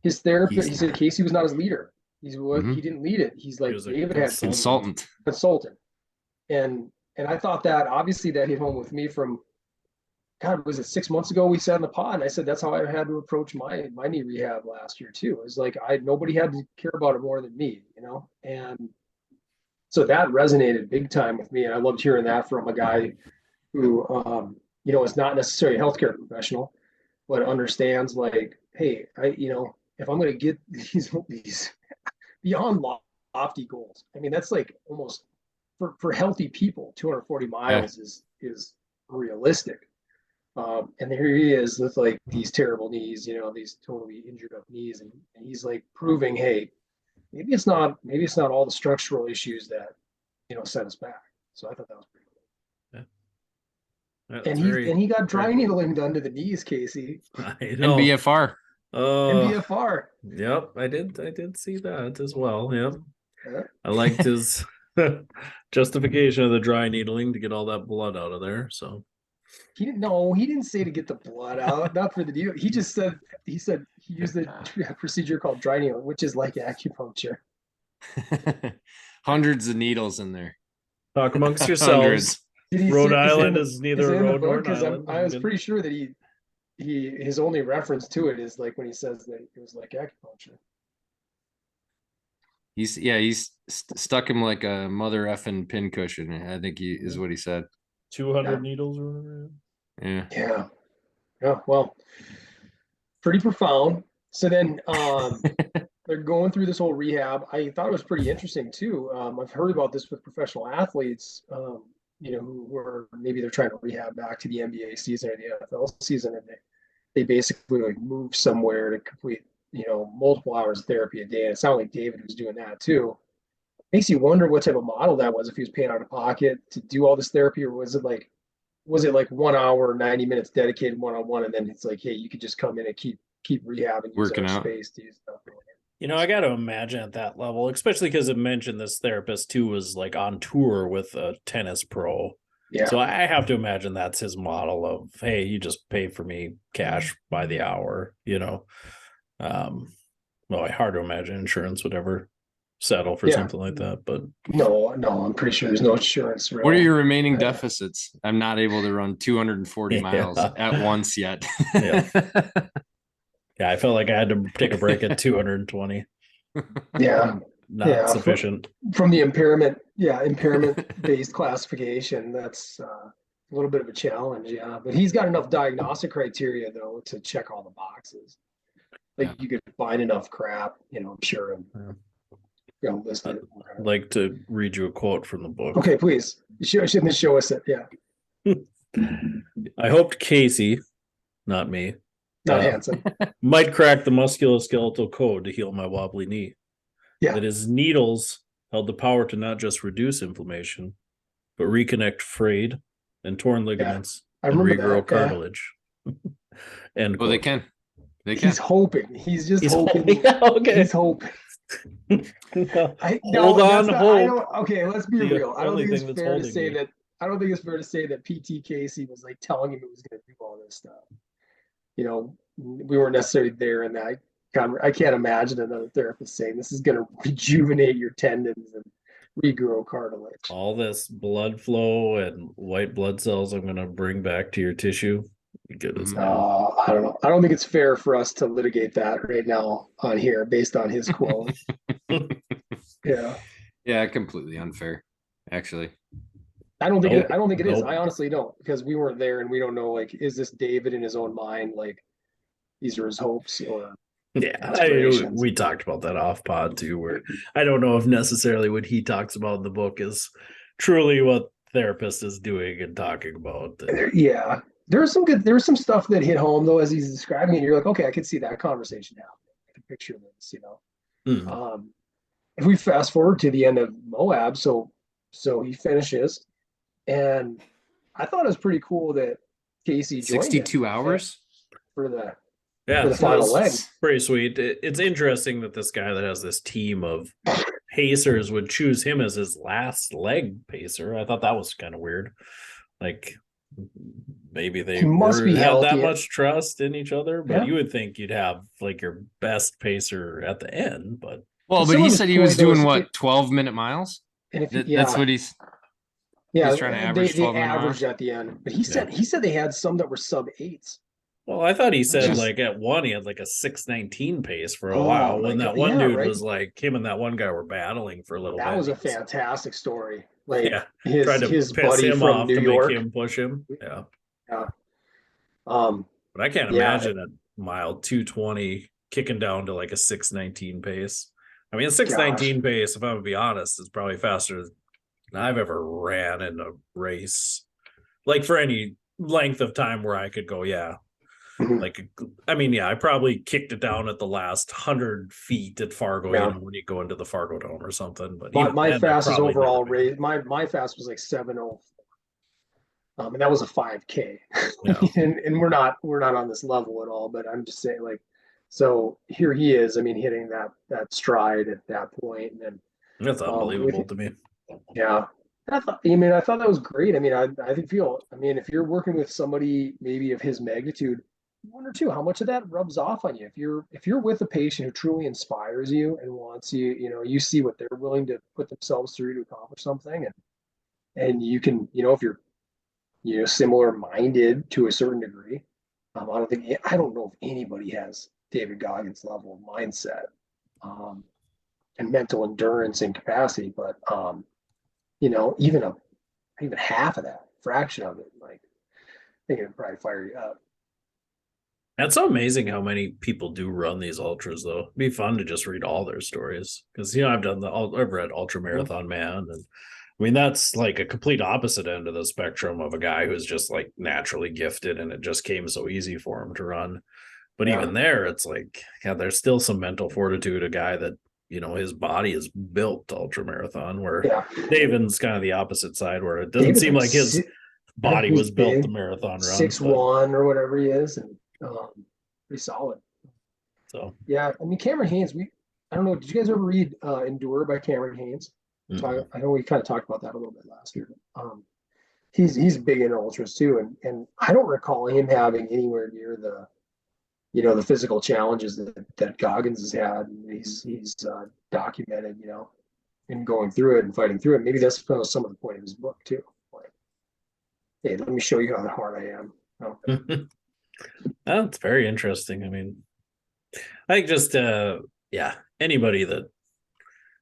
his therapist. He said Casey was not his leader. He didn't lead it. He's like David had consultant. And I thought that obviously that hit home with me from God, was it 6 months ago we sat in the pod and I said that's how I had to approach my knee rehab last year too. It was like nobody had to care about it more than me, you know? And so that resonated big time with me. And I loved hearing that from a guy who you know, is not necessarily a healthcare professional, but understands like, hey, you know, if I'm gonna get these beyond lofty goals, I mean that's like almost for healthy people, 240 Yeah. miles is realistic. And there he is with like these terrible knees, you know, these totally injured up knees, and he's like proving, hey, maybe it's not all the structural issues that you know set us back. So I thought that was pretty cool. Yeah, And that's very, he got dry very cool. needling done to the knees, Casey. I And know. BFR. And Oh, BFR. yep, I did see that as well. Yep. Yeah. I liked his justification of the dry needling to get all that blood out of there. So He didn't say to get the blood out, not for the needle. He just said he used a procedure called dry needling, which is like acupuncture. Hundreds of needles in there. talk amongst Hundreds. yourselves. Did he Rhode say, Island it is neither a in the road nor book? an Because island. I was Good. pretty sure that his only reference to it is like when he says that it was like acupuncture. He's stuck him like a mother effing pin cushion. I think he is what he said. 200 Yeah. needles or whatever. Yeah. Yeah. Yeah. Well, pretty profound. So then they're going through this whole rehab. I thought it was pretty interesting too. I've heard about this with professional athletes, you know, who are maybe they're trying to rehab back to the NBA season or the NFL season, and they basically like move somewhere to complete, you know, multiple hours of therapy a day. And it sounded like David was doing that too. Makes you wonder what type of model that was, if he was paying out of pocket to do all this therapy, or was it like 1 hour, 90 minutes dedicated one-on-one, and then it's like, hey, you could just come in and keep rehabbing, use Working our out. space to use stuff. You know, I got to imagine at that level, especially because it mentioned this therapist too was like on tour with a tennis pro. Yeah. So I have to imagine that's his model of, hey, you just pay for me cash by the hour, you know. Well, hard to imagine insurance would ever settle for Yeah. something like that, but No, I'm pretty sure there's no insurance. What are your remaining deficits? I'm not able to run 240 miles at once yet. Yeah. Yeah, I felt like I had to take a break at 220. Yeah. Not sufficient. From the impairment based classification, that's a little bit of a challenge. Yeah. But he's got enough diagnostic criteria though to check all the boxes. Like you could find enough crap, you know, I'm sure. You know, list it. I'd like to read you a quote from the book. Okay, please. Show us it. Yeah. I hoped Casey, not me, Not Hanson, might crack the musculoskeletal code to heal my wobbly knee. Yeah. That his needles held the power to not just reduce inflammation, but reconnect frayed and torn ligaments and regrow cartilage. And well, they can. He's hoping. He's just hoping. Okay. He's hoping. Hold on, hope. Okay, let's be real. I don't think it's fair to say me. that. I don't think it's fair to say that PT Casey was like telling him it was going to do all this stuff. You know, we weren't necessarily there in that. I can't imagine another therapist saying this is going to rejuvenate your tendons and regrow cartilage. All this blood flow and white blood cells I'm going to bring back to your tissue. Goodness. I don't know. I don't think it's fair for us to litigate that right now on here based on his quote. Yeah, completely unfair, actually. I don't think it is. I honestly don't, because we weren't there and we don't know, like, is this David in his own mind, like these are his hopes or we talked about that off pod too, where I don't know if necessarily what he talks about in the book is truly what therapist is doing and talking about. Yeah. There was some stuff that hit home though as he's describing it. You're like, okay, I can see that conversation happening. I can picture this, you know. If we fast forward to the end of Moab, so he finishes, and I thought it was pretty cool that Casey joined 62 hours for the the final leg. Pretty sweet. It's interesting that this guy that has this team of pacers would choose him as his last leg pacer. I thought that was kind of weird. Like maybe they had that much trust in each other, but you would think you'd have like your best pacer at the end. But he said he was doing what, 12-minute miles? And that's what he's. Yeah, He's trying to average they 12 and a half. averaged at the end, but he said they had some that were sub 8s. Well, I thought he said Yeah. like at one he had like a 6:19 pace for a Oh while my when that God. one Yeah, dude right. was like him and that one guy were battling for a little That bit. was a He was- fantastic story. Like yeah, tried to his piss buddy him from off New to make York. him push him. Yeah, Yeah. Um, but I can't yeah, imagine a mile 220 kicking down to like a 6:19 pace. I mean, a 6:19 pace, if I'm gonna be honest, is probably faster than I've ever ran in a race. Like for any length of time where I could go, yeah. mhm. Like, I mean, yeah, I probably kicked it down at the last 100 feet at Fargo, Yeah. you know, when you go into the Fargo Dome or something. But my, even my then, I fastest probably never overall made it. race, my fast was like 7:04. And that was a 5K. Yeah. and we're not on this level at all, but I'm just saying, like, so here he is, I mean, hitting that stride at that point. And then That's unbelievable to me. yeah. I thought that was great. I mean, I mean, if you're working with somebody maybe of his magnitude, I wonder too how much of that rubs off on you. If you're with a patient who truly inspires you and wants you, you see what they're willing to put themselves through to accomplish something, and you can, if you're, similar minded to a certain degree. I don't know if anybody has David Goggins level of mindset, and mental endurance and capacity, but even half of that fraction of it, like, I think it would probably fire you up. It's so amazing how many people do run these ultras, though. It'd be fun to just read all their stories because I've read Ultra Marathon Man, and I mean that's like a complete opposite end of the spectrum of a guy who's just like naturally gifted, and it just came so easy for him to run. But Yeah. even there, it's like, yeah, there's still some mental fortitude. A guy that his body is built to ultra marathon, where Yeah. David's kind of the opposite side, where it doesn't David's seem like his body he's was built big, to marathon runs. 6'1" or whatever he is, and pretty solid. So yeah, I mean Cameron Haynes. I don't know. Did you guys ever read "Endure" by Cameron Haynes? I know we kind of talked about that a little bit last year. He's big in ultras too, and I don't recall him having anywhere near the physical challenges that Goggins has had. He's documented, in going through it and fighting through it. Maybe that's some of the point of his book too. Like, hey, let me show you how hard I am. That's very interesting. I mean, I think just anybody that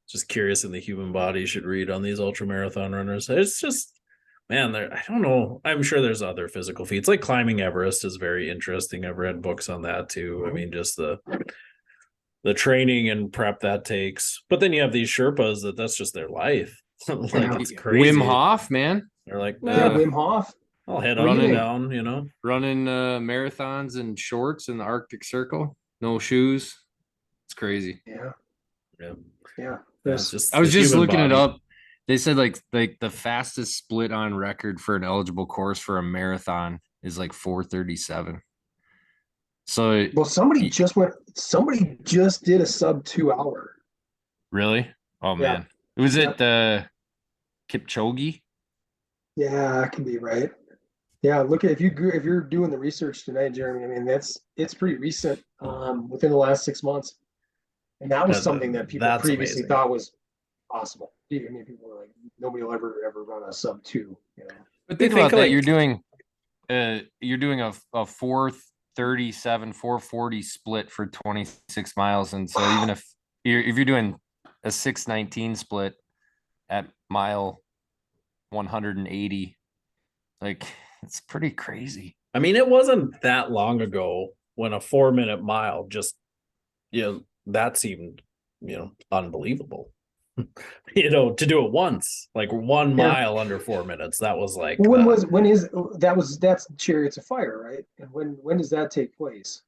just curious in the human body should read on these ultra marathon runners. It's just, man, I don't know. I'm sure there's other physical feats like climbing Everest is very interesting. I've read books on that too. I mean, just the training and prep that takes. But then you have these Sherpas that's just their life. Like it's crazy. Wim Hof, man. They're like, Yeah, Wim Hof. I'll head on down, running marathons in shorts in the Arctic Circle, no shoes. It's crazy. Yeah. I was just looking it up. They said like the fastest split on record for an eligible course for a marathon is like 4:37. So well, somebody just did a sub 2 hour. Really? Oh man. Was it Kipchoge? Yeah, it can be right. Yeah, look at if you're doing the research tonight, Jeremy. I mean, it's pretty recent, within the last 6 months, and that was something that people previously thought was possible. I mean, people were like, nobody will ever run a sub 2. But think about that. You're doing a 4:37, 4:40 split for 26 miles, and so even if you're doing a 6:19 split at mile 180, like it's pretty crazy. I mean, it wasn't that long ago when a 4-minute mile just, that seemed, unbelievable. To do it once, like 1 mile under 4 minutes. That was like that's Chariots of Fire, right? And when does that take place?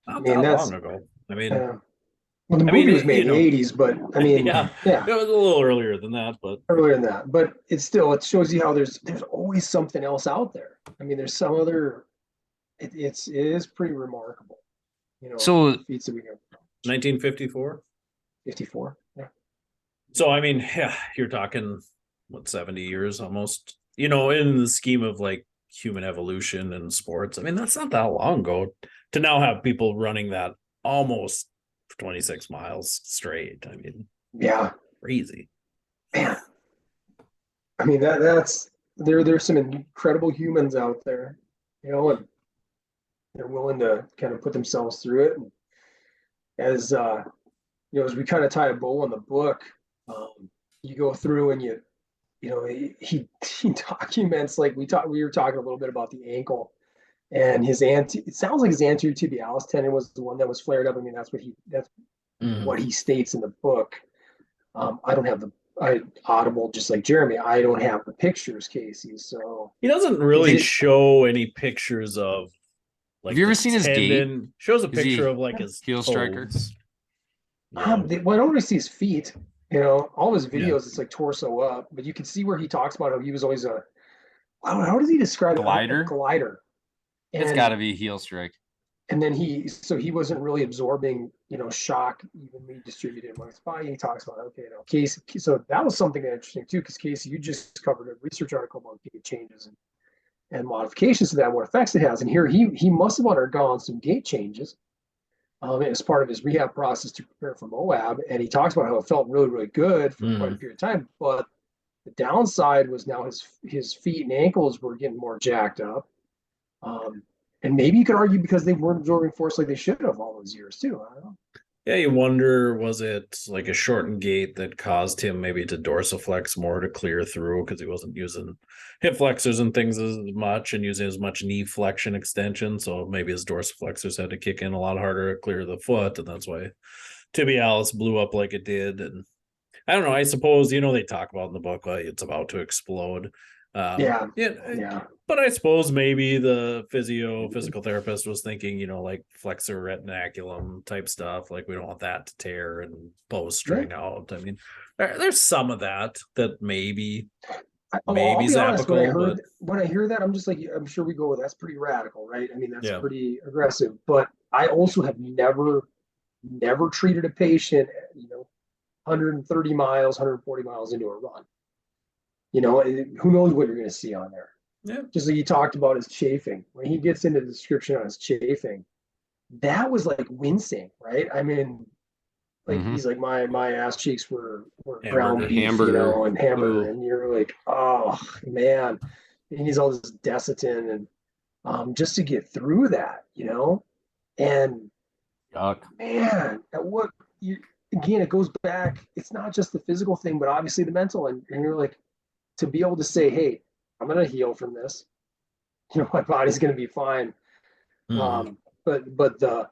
Not that long ago. I mean, well, the movie was made in the 80s, but I mean, yeah, it was a little earlier than that, but it shows you how there's always something else out there. I mean, there's some other. It is pretty remarkable. So feats that we go. 1954. 54. Yeah. So I mean, you're talking 70 years almost. In the scheme of like human evolution and sports. I mean, that's not that long ago to now have people running that almost 26 miles straight. I mean, yeah, crazy. Man. I mean, there's some incredible humans out there, and they're willing to kind of put themselves through it. And as as we kind of tie a bow on the book, you go through and he documents, like we were talking a little bit about the ankle and it sounds like his anterior tibialis tendon was the one that was flared up. I mean, that's what he states in the book. I don't have Audible, just like Jeremy. I don't have the pictures, Casey. So he doesn't really show any pictures of. Like, have you ever seen his gait? Shows a picture of like his heel striker. Well, I don't really see his feet. All his videos, it's like torso up, but you can see where he talks about how he was always how does he describe glider? A glider. It's got to be heel strike. And then he wasn't really absorbing, shock evenly distributed among his body. He talks about, Casey. So that was something interesting too, because Casey, you just covered a research article about gait changes and modifications to that, what effects it has. And here he must have undergone some gait changes as part of his rehab process to prepare for Moab. And he talks about how it felt really, really good for quite a period of time. But the downside was now his feet and ankles were getting more jacked up. And maybe you could argue because they weren't absorbing force like they should have all those years too. I don't know. Yeah, you wonder, was it like a shortened gait that caused him maybe to dorsiflex more to clear through because he wasn't using hip flexors and things as much and using as much knee flexion extension. So maybe his dorsiflexors had to kick in a lot harder to clear the foot. And that's why tibialis blew up like it did. And I don't know, I suppose, they talk about in the book, like it's about to explode. Yeah. But I suppose maybe the physical therapist was thinking, like flexor retinaculum type stuff. Like we don't want that to tear and post strain out. I mean, there's some of that maybe is applicable. When I hear that, I'm just like, I'm sure we go with that's pretty radical, right? I mean, that's pretty aggressive. But I also have never treated a patient, 130 miles, 140 miles into a run. Who knows what you're going to see on there. Yeah. Just like you talked about his chafing. When he gets into the description on his chafing, that was like wincing, right? I mean, like he's like, my ass cheeks were ground beef, hamburger. And hamburger. And you're like, oh man. And he's all this Desitin and just to get through that, and yuck. Man, again, it goes back. It's not just the physical thing, but obviously the mental. And you're like, to be able to say, hey, I'm going to heal from this. My body's going to be fine. But the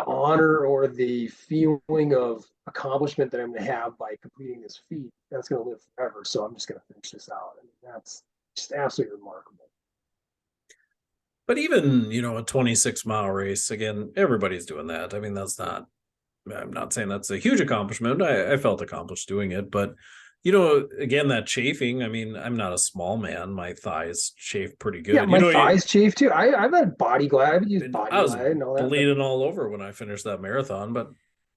honor or the feeling of accomplishment that I'm going to have by completing this feat, that's going to live forever. So I'm just going to finish this out. I mean, that's just absolutely remarkable. But even, a 26-mile race, again, everybody's doing that. I mean, I'm not saying that's a huge accomplishment. I felt accomplished doing it, but again, that chafing, I mean, I'm not a small man. My thighs chafe pretty good. Yeah, my thighs chafe too. I've had body glide. I've used body glide and all that. Bleeding all over when I finished that marathon. But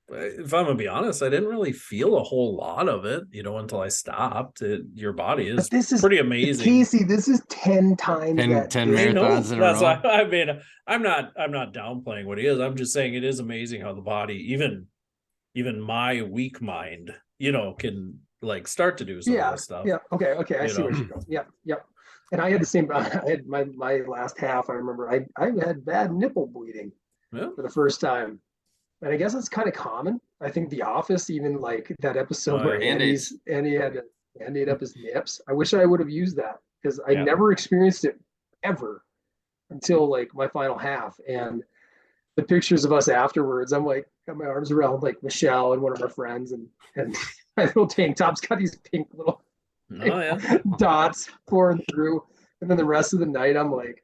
if I'm going to be honest, I didn't really feel a whole lot of it, until I stopped. Your body is pretty amazing. Casey, this is 10 times 10 marathons in a row. I mean, I'm not downplaying what he is. I'm just saying it is amazing how the body, even my weak mind, can like start to do some of this stuff. Yeah. Okay. I see where you go. Yeah. And I had the same. I had my last half. I remember I had bad nipple bleeding for the first time, and I guess it's kind of common. I think The Office, even like that episode where Andy had to Band-Aid up his nips. I wish I would have used that because I never experienced it ever until like my final half. And the pictures of us afterwards, I'm like, got my arms around like Michelle and one of our friends, and my little tank top's got these pink little dots pouring through. And then the rest of the night, I'm like,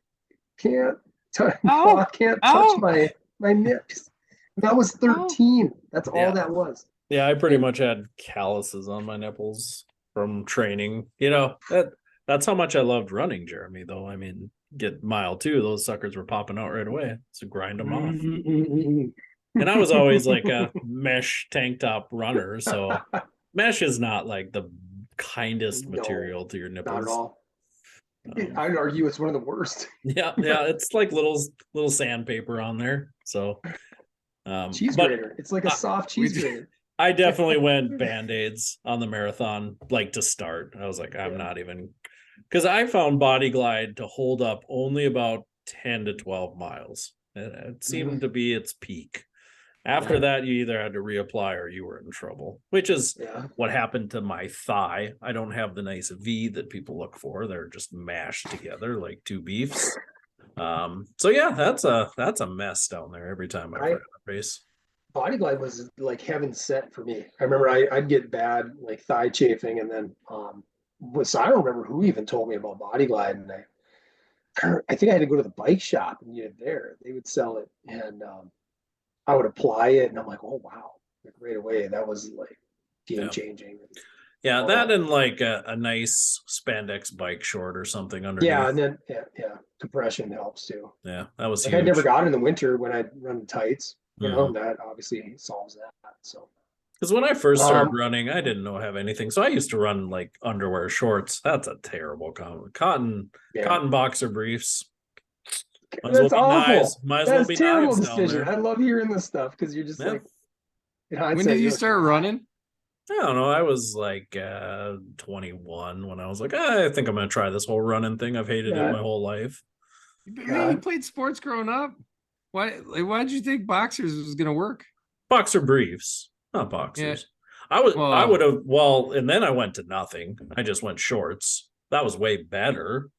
can't touch my nips. And that was 13. That's all that was. Yeah, I pretty much had calluses on my nipples from training. That's how much I loved running, Jeremy, though. I mean, get mile 2, those suckers were popping out right away. So grind them off. And I was always like a mesh tank top runner. So mesh is not like the kindest material to your nipples. Not at all. I'd argue it's one of the worst. Yeah, it's like little sandpaper on there. So cheese grater. It's like a soft cheese grater. I definitely went Band-Aids on the marathon, like to start. I was like, I'm not even, because I found Body Glide to hold up only about 10 to 12 miles. It seemed to be its peak. After that, you either had to reapply or you were in trouble, which is what happened to my thigh. I don't have the nice V that people look for. They're just mashed together like two beefs. So yeah, that's a mess down there every time I run a race. Body Glide was like heaven sent for me. I remember I'd get bad like thigh chafing, and then so I don't remember who even told me about Body Glide, and I think I had to go to the bike shop and get it there. They would sell it, and I would apply it, and I'm like, oh wow, like right away that was like game changing. Yeah, that and like a nice spandex bike short or something underneath. Yeah, and then compression helps too. Yeah, that was like huge. I never got in the winter when I run tights. You know, that obviously solves that. So, because when I first started running, I didn't know have anything. So I used to run like underwear shorts. That's a terrible cotton boxer briefs. That's awful. That's a terrible decision. I love hearing this stuff because you're just like, in hindsight, when did you start running? I don't know. I was like 21 when I was like, I think I'm going to try this whole running thing. I've hated it my whole life. You played sports growing up. Why did you think boxers was going to work? Boxer briefs, not boxers. Yeah. I would have, and then I went to nothing. I just went shorts. That was way better,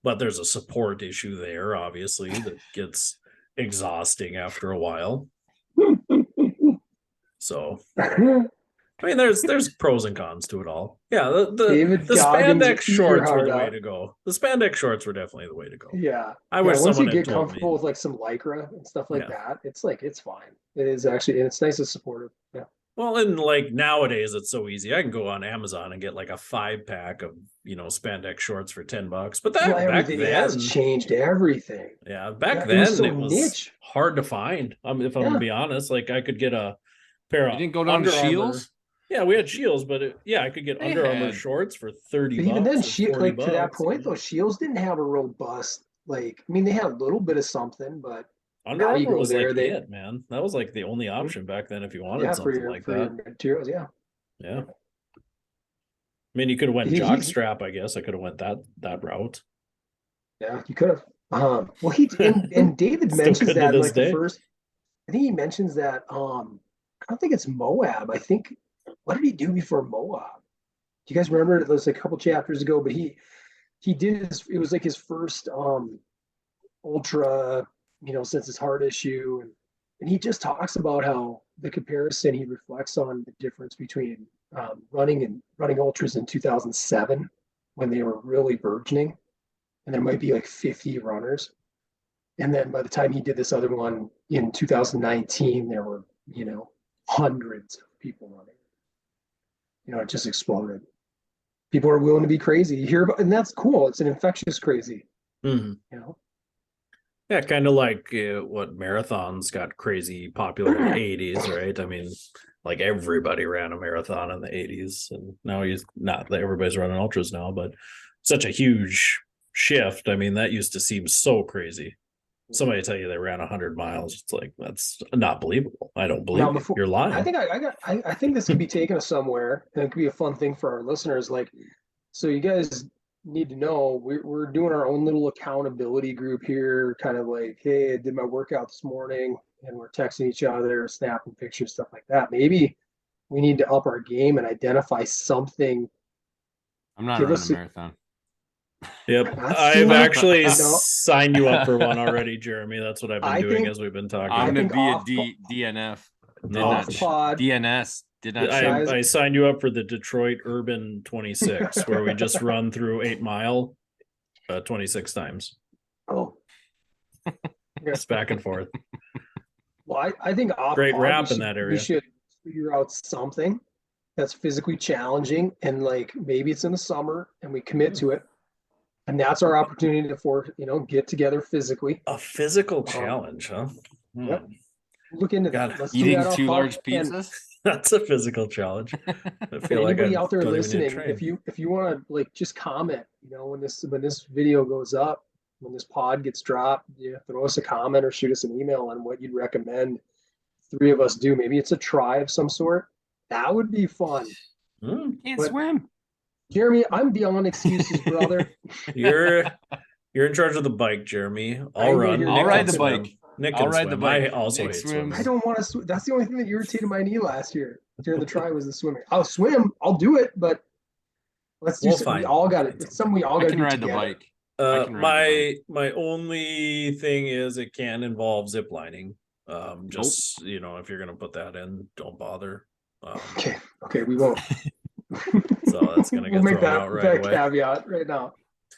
but there's a support issue there, obviously, that gets exhausting after a while. So, I mean, there's pros and cons to it all. Yeah, the spandex shorts were the way to go. The spandex shorts were definitely the way to go. Yeah, I wish once someone you get comfortable with like some lycra and stuff like that, it's fine. It is actually, and it's nice and supportive. Yeah. Well, and like nowadays, it's so easy. I can go on Amazon and get like a 5-pack of spandex shorts for $10. But back then has changed everything. Yeah, back then it was hard to find. If I'm gonna be honest, like I could get a pair of. You didn't go down to Shields? Yeah, we had Shields, but I could get Under Armour shorts for $30. But even then, like to that point though, Shields didn't have a robust I mean, they had a little bit of something, but Under Armour was like it, man. That was like the only option back then if you wanted something like that. Materials, yeah. I mean, you could have went jockstrap. I guess I could have went that route. Yeah, you could have. Well, and David mentions that like the first. I think he mentions that. I don't think it's Moab. I think. What did he do before Moab? Do you guys remember? It was a couple chapters ago, but he did it was like his first ultra, since his heart issue, and he just talks about how the comparison, he reflects on the difference between running ultras in 2007 when they were really burgeoning, and there might be like 50 runners, and then by the time he did this other one in 2019, there were hundreds of people running. It just exploded. People are willing to be crazy. You hear about, and that's cool. It's an infectious crazy. Yeah, kind of like what marathons got crazy popular in the 80s, right? I mean, like everybody ran a marathon in the 80s, and now not that everybody's running ultras now, but such a huge shift. I mean, that used to seem so crazy. Somebody tell you they ran 100 miles, it's like, that's not believable. I don't believe you. You're lying. I think this could be taken somewhere, and it could be a fun thing for our listeners. Like, so you guys need to know we're doing our own little accountability group here, kind of like, hey, I did my workout this morning, and we're texting each other, snapping pictures, stuff like that. Maybe we need to up our game and identify something. I'm not running a marathon. Yep, I've actually signed you up for one already, Jeremy. That's what I've been doing as we've been talking. I'm gonna be a DNF. DNS. Did not. I signed you up for the Detroit Urban 26, where we just run through 8 Mile 26 times. Oh, just back and forth. Well, I think great rap in that area. We should figure out something that's physically challenging, and like maybe it's in the summer, and we commit to it. And that's our opportunity to get together physically. A physical challenge, huh? Yep. Look into that. Let's eating 2 large pizzas. That's a physical challenge. I feel like anybody out there listening, if you want to just comment, when this video goes up, when this pod gets dropped, throw us a comment or shoot us an email on what you'd recommend 3 of us do. Maybe it's a try of some sort. That would be fun. Can't But- swim. Jeremy, I'm beyond excuses, brother. You're in charge of the bike, Jeremy. I'll I ain't gonna run. hear Nick I'll can ride the swim. bike. Nick I'll can ride the swim. bike. I also Nick hate swims. swimming. I don't want to swim. That's the only thing that irritated my knee last year during the try was the swimming. I'll swim. I'll do it, but let's do We'll something. We find- all got it. find It's something we all I got to can do ride the together. bike. I can ride My only thing is it can involve zip lining. Just if you're gonna put that in, don't bother. Okay, we won't. So that's gonna get We'll make thrown that, out right that away. caveat right now.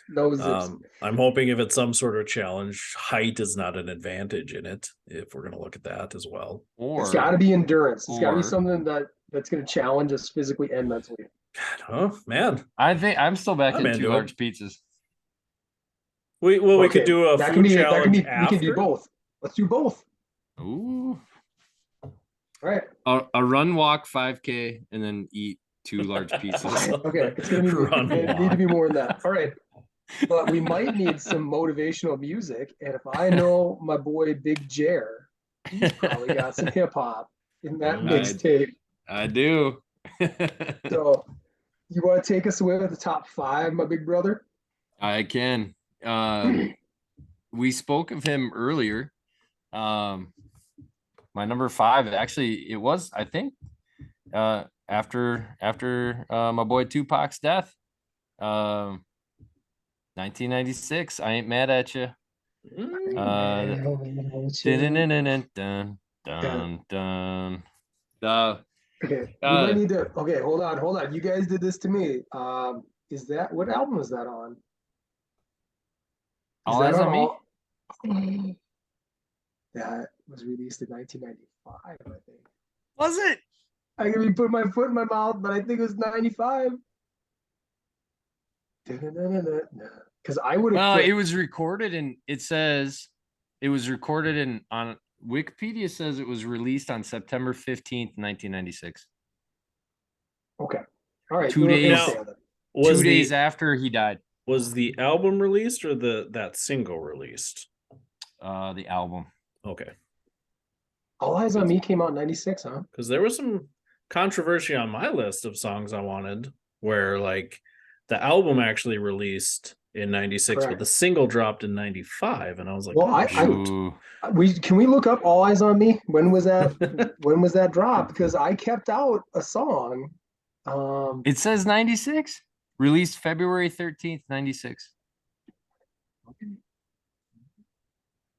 No zips. I'm hoping if it's some sort of challenge, height is not an advantage in it. If we're gonna look at that as well. Or It's got to be endurance. It's got to be or- something that's going to challenge us physically and mentally. Oh man, I think I'm still back I'm in into 2 it. large pizzas. we Okay, could do a that food can be challenge we can do after. both. Let's do both. Ooh. All right. A run, walk, 5K, and then eat 2 large pizzas. Okay. It's gonna Run, need to be walk. more than that. All right. But we might need some motivational music. And if I know my boy Big Jer, he's probably got some hip hop in that Right. mixtape. I do. So you want to take us away with the top 5, my big brother? I can. We spoke of him earlier. My number 5, actually, it was, I think, after my boy Tupac's death. 1996. I ain't mad at you. Okay, we might need to. Okay, hold on. You guys did this to me. Is that what album was that on? All Eyes on Me? That was released in 1995, I think. Was it? I can be putting my foot in my mouth, but I think it was 95. Because I would have. Well, it was recorded and it says it was recorded in on Wikipedia says it was released on September 15th, 1996. Okay. All right. 2 days. Okay, then. Was 2 days the after he died. was the album released or that single released? The album. Okay, All Eyes on Me came out in 96, huh? because there was some controversy on my list of songs I wanted, where like the album actually released in 96, but Correct. the single dropped in 95, and I was like, Well, oh, I- shoot. Ooh. Can we look up All Eyes on Me? When was that? When was that dropped? Because I kept out a song. It says 96. Released February 13th, 96.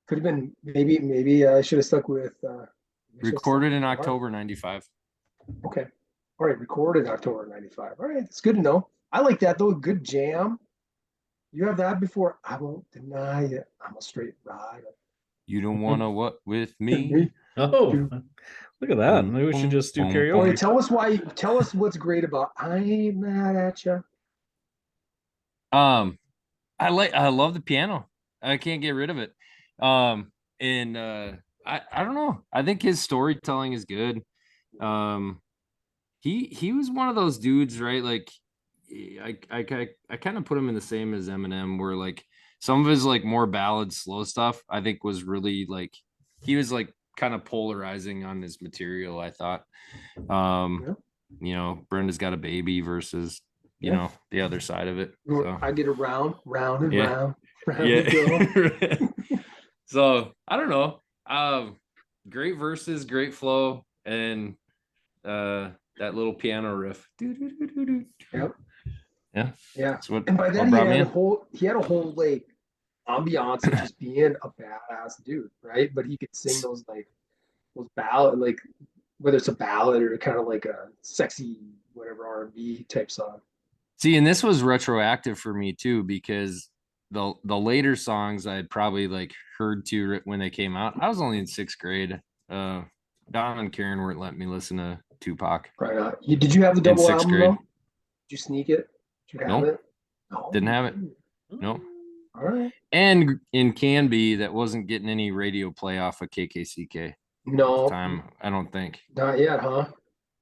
Could have been maybe I should have stuck with Recorded in October 95. Okay. All right, recorded October 95. All right, it's good to know. I like that though. Good jam. You have that before. I won't deny it. I'm a straight rider. You don't want to what with me? Oh, look at that. Maybe we should just do Boom, Oh, wait, karaoke. tell us what's great about I Ain't Mad at You. I love the piano. I can't get rid of it. I don't know. I think his storytelling is good. He was one of those dudes, right? Like I kind of put him in the same as Eminem, where like some of his like more ballad, slow stuff, I think was really like he was like kind of polarizing on his material, I thought. Brenda's Got a Baby versus the other side of it. So. I get around, round and round. Yeah. So I don't know. Great verses, great flow, and that little piano riff. Yep. Yeah. Yeah. That's what, And by then what brought me in. he had a whole like ambiance of just being a badass dude, right? But he could sing those ballad, like whether it's a ballad or kind of like a sexy whatever R&B type song. See, and this was retroactive for me too, because the later songs I had probably like heard to when they came out. I was only in 6th grade. Don and Karen weren't letting me listen to Tupac. Right on. Did you have the double 6th album grade. though? Did you sneak it? Did you have Nope. it? No. Didn't have it. Nope. All right. And in Canby, that wasn't getting any radio play off of KKCK at No, the time. I don't think. not yet, huh?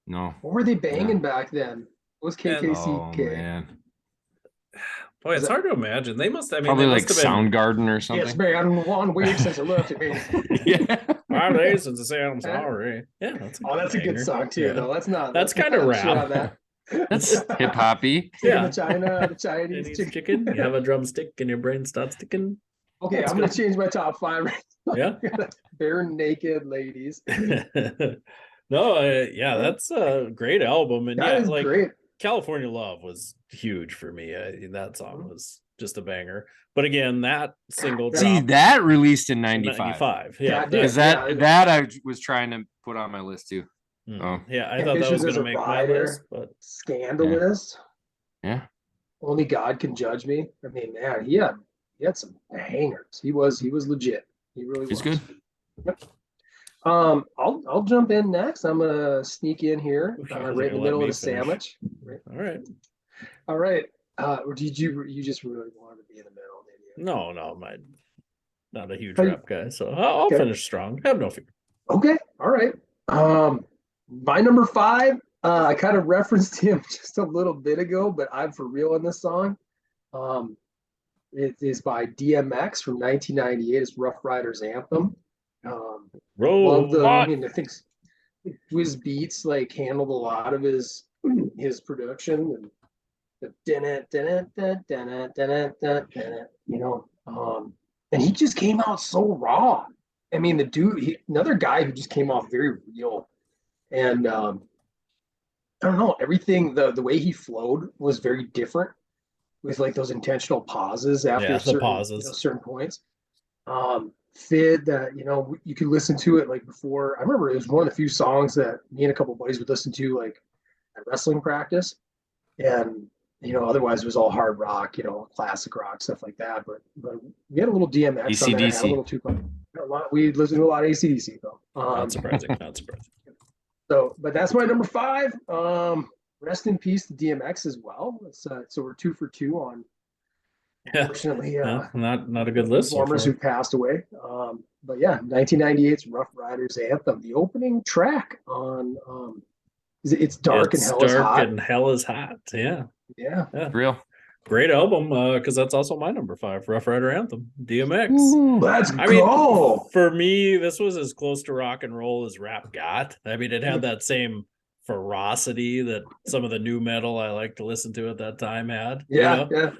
No. What were they banging No. back then? What was Oh KKCK? man. Boy, it's hard to imagine. They must. I mean, Probably they like must have been. Soundgarden or something. Yes, man. One week since I left it. Yeah. Fridays and to say I'm sorry. Yeah, that's that's a good banger. song too. Yeah. No, that's not. That's kind of I'm sure rap. on that. That's hip hoppy. Taking Yeah. the Chinese Chinese chicken. You have a drumstick and your brain starts sticking. Okay, That's I'm gonna good. change my top 5 right now. Yeah. Bare naked ladies. No, yeah, that's a great album, and That yeah, is like great. California Love was huge for me. That song Mhm. was just a banger. But again, that single Yeah. See, dropped that released in in 95. 95. Yeah, That did. Because Yeah. that I was trying to put on my list too. Oh. Yeah, I thought that Ambitions was as gonna a make my rider, list, but Scandalous. Yeah. Only God can judge me. I mean, man, he had some hangers. He was legit. He really He's was. good. Yep. I'll jump in next. I'm gonna sneak in here, I was right in gonna the let middle of me the finish. sandwich. Right. All right. All right. Or did you just really wanted to be in the middle, did you? No, not a huge Hey. rap guy, so I'll Okay. finish strong. Have no fear. Okay. All right. My number 5. I kind of referenced him just a little bit ago, but I'm for real on this song. It is by DMX from 1998. It's Rough Riders Anthem. Love the. I mean, I think Wiz Beats like handled a lot of his production and and he just came out so raw. I mean, the dude, another guy who just came off very real, and I don't know, everything the way he flowed was very different with like those intentional pauses after Yeah, the certain pauses. certain points. Fid that you could listen to it like before. I remember it was one of the few songs that me and a couple of buddies would listen to like at wrestling practice, and otherwise it was all hard rock, classic rock stuff like that. But we had a little DMX on there, had a little Tupac. We listened to a lot of AC/DC though. Not surprising. Not surprising. So, but that's my number 5. Rest in peace to DMX as well. So we're 2 for 2 on. Unfortunately, not a good list. Performers who passed away. But yeah, 1998's Rough Riders Anthem, the opening track on. It's dark and hell is hot. And hell is hot. Yeah. Real. Great album, because that's also my number 5, Rough Rider Anthem, DMX. Ooh, let's go. Mean, for me, this was as close to rock and roll as rap got. I mean, it had that same ferocity that some of the new metal I like to listen to at that time had. Yeah.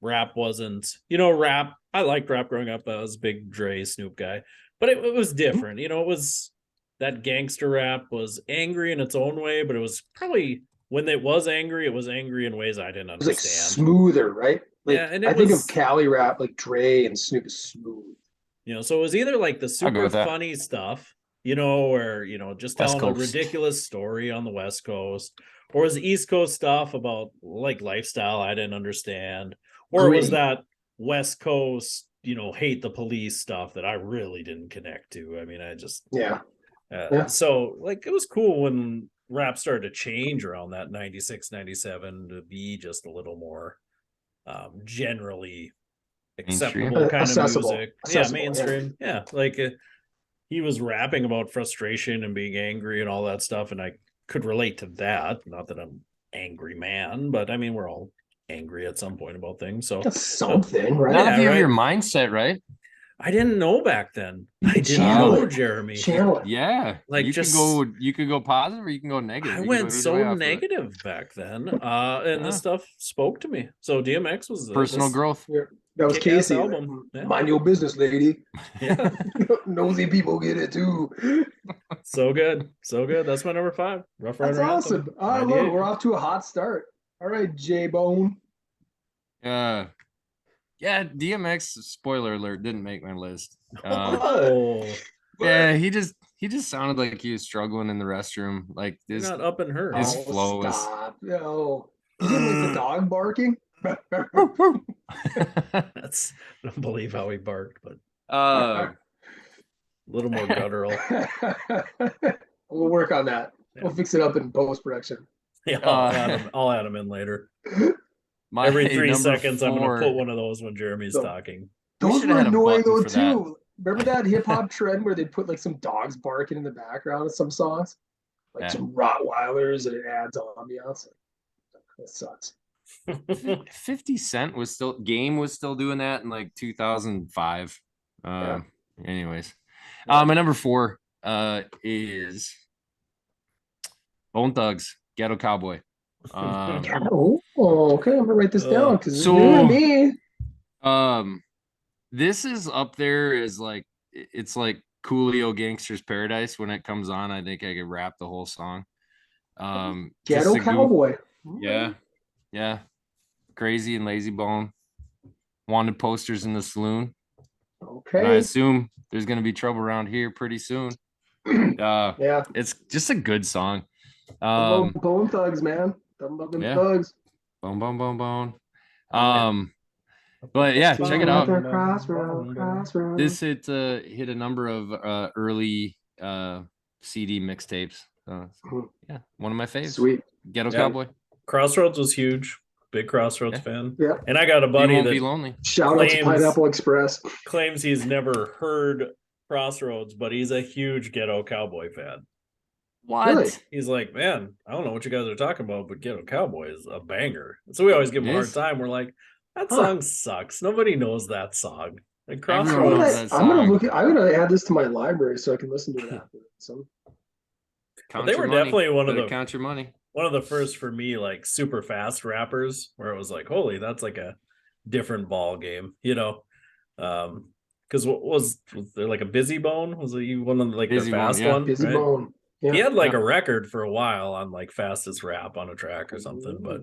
Rap wasn't, rap. I liked rap growing up. I was a big Dre, Snoop guy, but it was different. It was that gangster rap was angry in its own way, but it was probably. When it was angry in ways I didn't understand. It was like smoother, right? Like, yeah, and I think of Cali rap, like Dre and Snoop is smooth. So it was either like the super funny stuff, where, just telling a ridiculous story on the West Coast, or was the East Coast stuff about like lifestyle I didn't understand, or it was that West Coast, hate the police stuff that I really didn't connect to. I mean, I just, so like, it was cool when rap started to change around that 96, 97 to be just a little more generally acceptable kind of music. Mainstream. Yeah, like he was rapping about frustration and being angry and all that stuff, and I could relate to that. Not that I'm an angry man, but I mean, we're all angry at some point about things. So that's something, right? Not if you have your mindset right. I didn't know back then. I didn't know, Jeremy. Yeah, like you could go positive or you can go negative. I went so negative back then, and this stuff spoke to me. So DMX was personal growth. That was Casey. Album. Mind your business, lady. Yeah, nosy people get it too. So good. That's my number 5. Rough Rider. That's awesome. I love it. We're off to a hot start. All right, J-Bone. Yeah, DMX, spoiler alert, didn't make my list. Yeah, he just sounded like he was struggling in the restroom. Like this, not up in her. His flow was. No, he didn't like the dog barking. That's I don't believe how he barked, but a little more guttural. We'll work on that. Yeah. We'll fix it up in post production. Yeah, I'll add him in later. Every 3 seconds, 4. I'm going to put one of those when Jeremy's talking. Those were annoying though too. Remember that hip hop trend where they put like some dogs barking in the background of some songs, like some Rottweilers, and it adds ambiance. That sucks. 50 Cent was still doing that in like 2005. Anyways, My number 4 is Bone Thugs, Ghetto Cowboy. Okay. I'm gonna write this down because it's new to So me. this is up there as like it's like Coolio Gangster's Paradise. When it comes on, I think I could rap the whole song. Just Ghetto a goof. Cowboy. Yeah. Crazy and Lazy Bone. Wanted posters in the saloon. And I Okay. assume there's gonna be trouble around here pretty soon. Yeah. It's just a good song. Bone Thugs, man. Them love them Yeah. thugs. Bone, bone, bone, bone. But yeah, check it out. Crossroad. This hit a number of early CD mixtapes. Yeah, one of my faves. Sweet. Ghetto Yeah. Cowboy. Crossroads was huge. Big Crossroads fan. Yeah. And I got a You buddy won't be that lonely. Shout out to Pineapple Express. claims he's never heard Crossroads, but he's a huge Ghetto Cowboy fan. What? Really? He's like, man, I don't know what you guys are talking about, but Ghetto Cowboy is a banger. So we always give him a hard time. We're like, that song sucks. Nobody knows that song. And Everyone knows Crossroads. that I'm gonna song. look. I'm gonna add this to my library so I can listen to it after. So Count They your were money. definitely one of Better the count your money. one of the first for me, like super fast rappers, where it was like, holy, that's like a different ball game, you know. Because what was there like a Busy Bone? Was he one of like Busy the Bone, fast yeah. one? Busy right? Bone. Yeah. He had like Yeah. a record for a while on like fastest rap on a track or something, but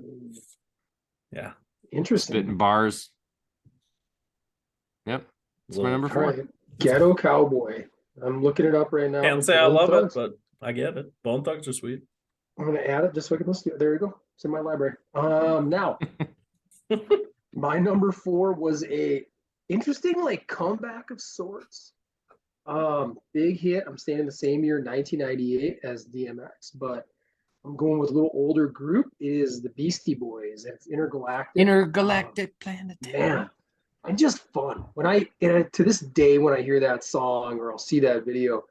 yeah. Interesting. Spitting bars. Yep. It's my number All 4. right. Ghetto Cowboy. I'm looking it up right now. Can't say I Bone love Thugs. it, but I get it. Bone Thugs are sweet. I'm gonna add it just so I can listen to it. There you go. It's in my library. Now my number 4 was a interesting like comeback of sorts. Big hit. I'm staying in the same year, 1998, as DMX, but I'm going with a little older group. Is the Beastie Boys. And it's Intergalactic. Intergalactic Planetary. Man, and just fun. When to this day, when I hear that song or I'll see that video,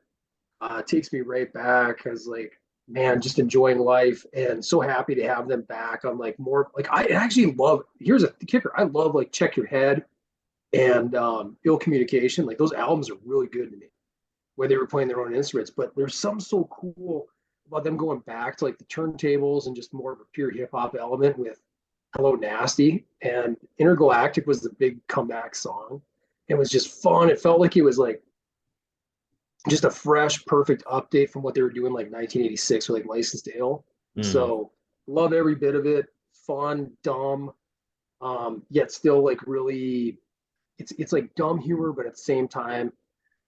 it takes me right back as like, man, just enjoying life and so happy to have them back on like more like I actually love. Here's a kicker. I love like Check Your Head and Ill Communication. Like those albums are really good to me, where they were playing their own instruments. But there's some so cool about them going back to like the turntables and just more of a pure hip hop element with Hello Nasty, and Intergalactic was the big comeback song. It was just fun. It felt like it was like just a fresh, perfect update from what they were doing like 1986 or like Licensed to Ill. So love every bit of it. Fun, dumb, yet still like really, it's like dumb humor, but at the same time,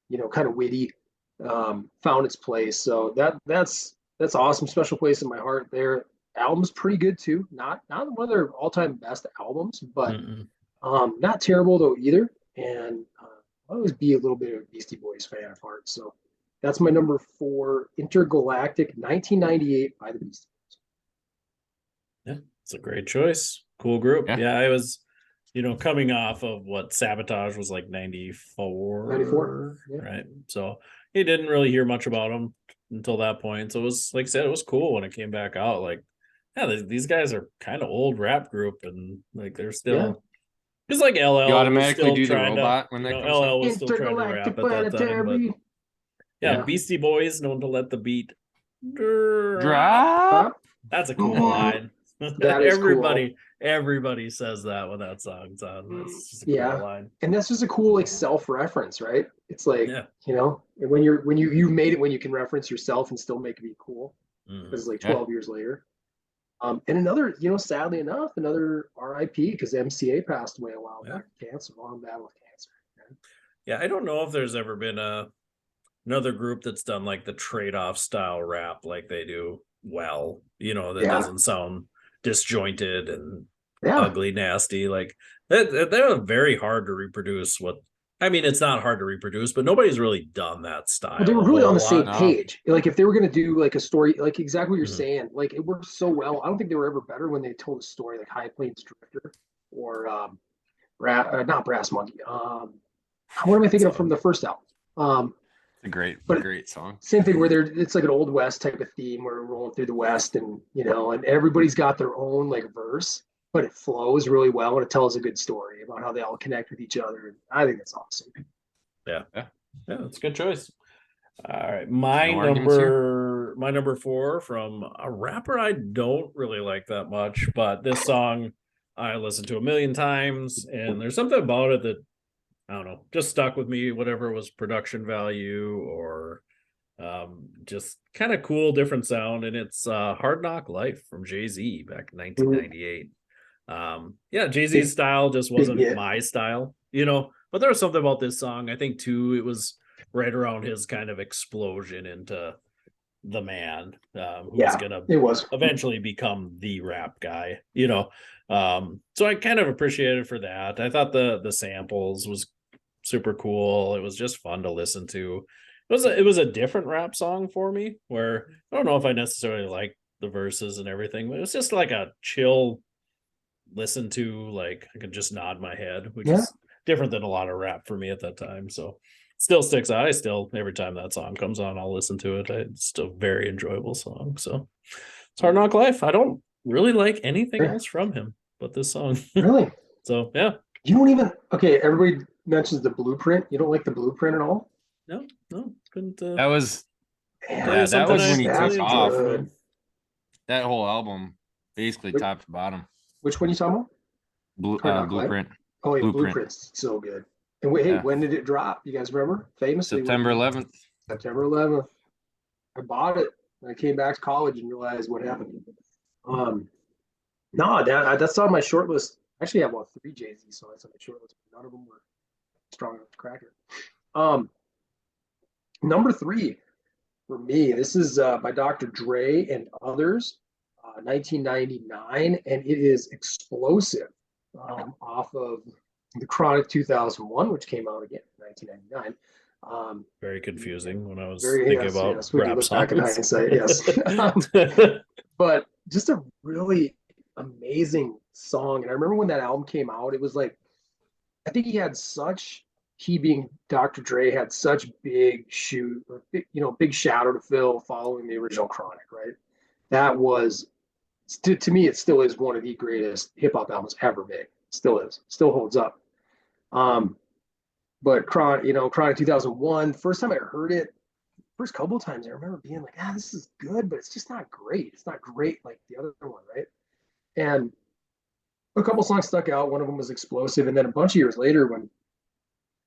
you know, kind of witty. Found its place. So that's awesome. Special place in my heart there. Album's pretty good too. Not one of their all-time best albums, but not terrible though either. And I'll always be a little bit of a Beastie Boys fan at heart. So that's my number 4, Intergalactic, 1998 by the Beastie Boys. Yeah, it's a great choice. Cool group. Yeah. Yeah, I was, you know, coming off of what Sabotage was like 94. 94, yeah. Right. So you didn't really hear much about them until that point. So it was, like I said, it was cool when it came back out. Like, yeah, these guys are kind of old rap group, and like they're still just like LL. You automatically was do the still trying robot to, when you that know, comes LL up. was still trying to rap at that time. But yeah, Beastie Boys known to let the beat Drop. That's a cool line. That is everybody says that when that song's on. That's just a cool line. And that's just a cool like self-reference, right? It's like, Yeah. you know, when you made it when you can reference yourself and still make it be cool. Because it's like 12 years later. And another, you know, sadly enough, another RIP because MCA passed away a while back. Cancer, long battle with cancer. Yeah, I don't know if there's ever been another group that's done like the trade-off style rap like they do well, you know, that doesn't sound disjointed and ugly, nasty. Like they're very hard to reproduce. I mean, it's not hard to reproduce, but nobody's really done that style. Well, they were really on the same No. page. Like if they were going to do like a story, like exactly what you're saying, like it worked so well. I don't think they were ever better when they told a story like High Plains Drifter or not Brass Monkey. What am I thinking of from the first album? It's a great song. Same thing where it's like an old West type of theme where we're rolling through the West and, you know, and everybody's got their own like verse, but it flows really well and it tells a good story about how they all connect with each other. And I think that's awesome. Yeah, that's a good choice. All right, my No arguments here? number 4 from a rapper I don't really like that much, but this song I listened to a million times, and there's something about it that I don't know, just stuck with me. Whatever was production value or just kind of cool, different sound, and it's "Hard Knock Life" from Jay-Z back in 1998. Yeah, Big, Jay-Z's style just big wasn't hit. my style, but there was something about this song. I think too, it was right around his kind of explosion into the man, who's Yeah, gonna it was. eventually become the rap guy. So I kind of appreciated for that. I thought the samples was super cool. It was just fun to listen to. It was a different rap song for me, where I don't know if I necessarily like the verses and everything, but it was just like a chill listen to, like I could just nod my head, which Yeah. is different than a lot of rap for me at that time. So still sticks out. I still, every time that song comes on, I'll listen to it. It's still a very enjoyable song. So it's Hard Knock Life. I don't really like anything else from him but this song. Really? So yeah. You don't even, okay, everybody mentions the Blueprint. You don't like the Blueprint at all? No, couldn't That was Man, tell you that something was I when he that's took really enjoy off. from good. him. That whole album, basically Wait. top to bottom. Which one you talking about? Hard Knock Life? Blueprint. Oh, yeah, Blueprint. Blueprint's so good. And wait, hey, Yeah. when did it drop? You guys remember? Famously, September 11th. September 11th. I bought it. I came back to college and realized what happened. No, that's on my short list. Actually, I have about 3 Jay-Z songs on my short list, but none of them were strong enough to crack it. Number 3 for me, this is by Dr. Dre and others, 1999, and it is Explosive, off of the Chronic 2001, which came out again in 1999. Very confusing when I was Very, thinking yes, about yes. We can rap look back in songs. hindsight, yes. But just a really amazing song. And I remember when that album came out, it was like, I think he being Dr. Dre had such big shoe, or big shadow to fill following the original Chronic, right? That was, to me, it still is one of the greatest hip hop albums ever made. Still is, still holds up. But Chronic 2001, first time I heard it, first couple of times I remember being like, this is good, but it's just not great. It's not great like the other one, right? And a couple songs stuck out. One of them was Explosive. And then a bunch of years later, when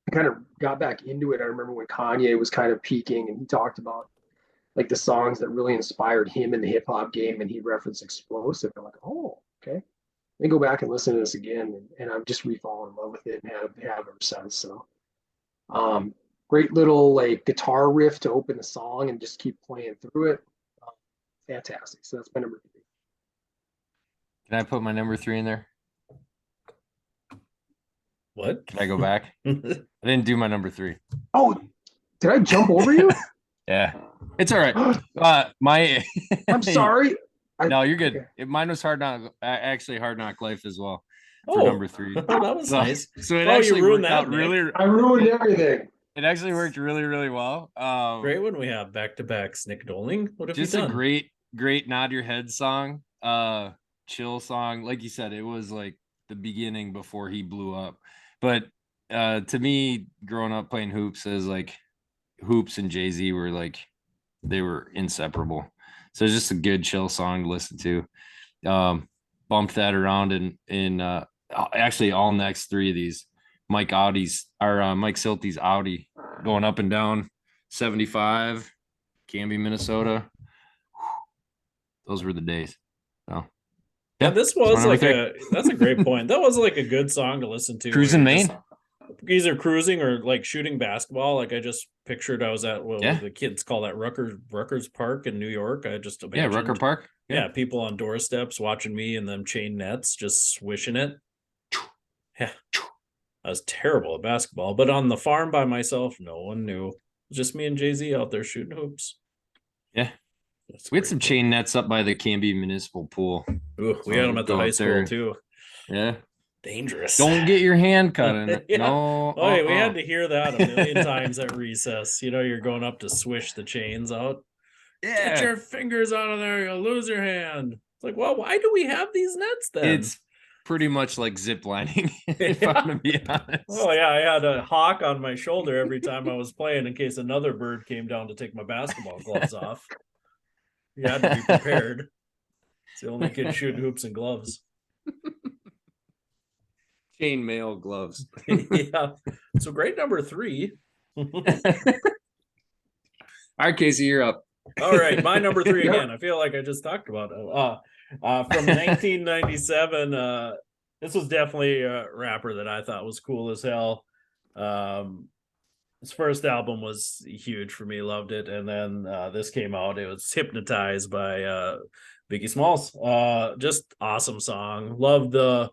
I kind of got back into it, I remember when Kanye was kind of peaking and he talked about like the songs that really inspired him in the hip hop game, and he referenced Explosive. I'm like, oh, okay. Then go back and listen to this again, and I've just re-fallen in love with it and have ever since. So, great little like guitar riff to open the song and just keep playing through it. Fantastic. So that's my number 3. Can I put my number 3 in there? What? Can I go back? I didn't do my number 3. Oh, did I jump over you? Yeah, it's all right. I'm sorry. No, you're good. Okay. Mine was Hard Knock Life as well for Oh, number 3. that was nice. So it Oh, you actually ruined worked that, out Nick. really. I ruined everything. It actually worked really, really well. Great when we have back-to-back Snick Doling. What have you Just a done? great nod your head song, chill song. Like you said, it was like the beginning before he blew up. But to me, growing up playing hoops, as like hoops and Jay-Z were like, they were inseparable. So it's just a good chill song to listen to. Bump that around in actually all next 3 of these. Mike Silty's Audi going up and down 75, Canby, Minnesota. Those were the days. So Yeah, this was like that's that's a great point. That was like a good song to listen to. Cruising Maine. Either cruising or like shooting basketball. Like I just pictured I was at the kids call that Rutgers Park in New York. I just imagined, Rucker Park. Yeah, people on doorsteps watching me and them chain nets, just swishing it. Yeah, I was terrible at basketball, but on the farm by myself, no one knew. Just me and Jay-Z out there shooting hoops. Yeah. We had some chain nets up by the Canby Municipal Pool. Ooh, we had them at the high school too. Yeah. Dangerous. Don't get your hand cut in it. Yeah. No. Oh, we had to hear that a million times at recess. You're going up to swish the chains out. Yeah. Get your fingers out of there. You'll lose your hand. It's like, well, why do we have these nets then? pretty much like zip lining, if I'm gonna be honest. Oh yeah, I had a hawk on my shoulder every time I was playing in case another bird came down to take my basketball gloves off. You had to be prepared. It's the only kid shooting hoops and gloves. Chainmail gloves. Yeah. So grade number 3. All right, Casey, you're up. All right, my number 3 Yeah. again. I feel like I just talked about it. From 1997. This was definitely a rapper that I thought was cool as hell. His first album was huge for me, loved it, and then this came out. It was Hypnotized by Biggie Smalls. Just awesome song. Love the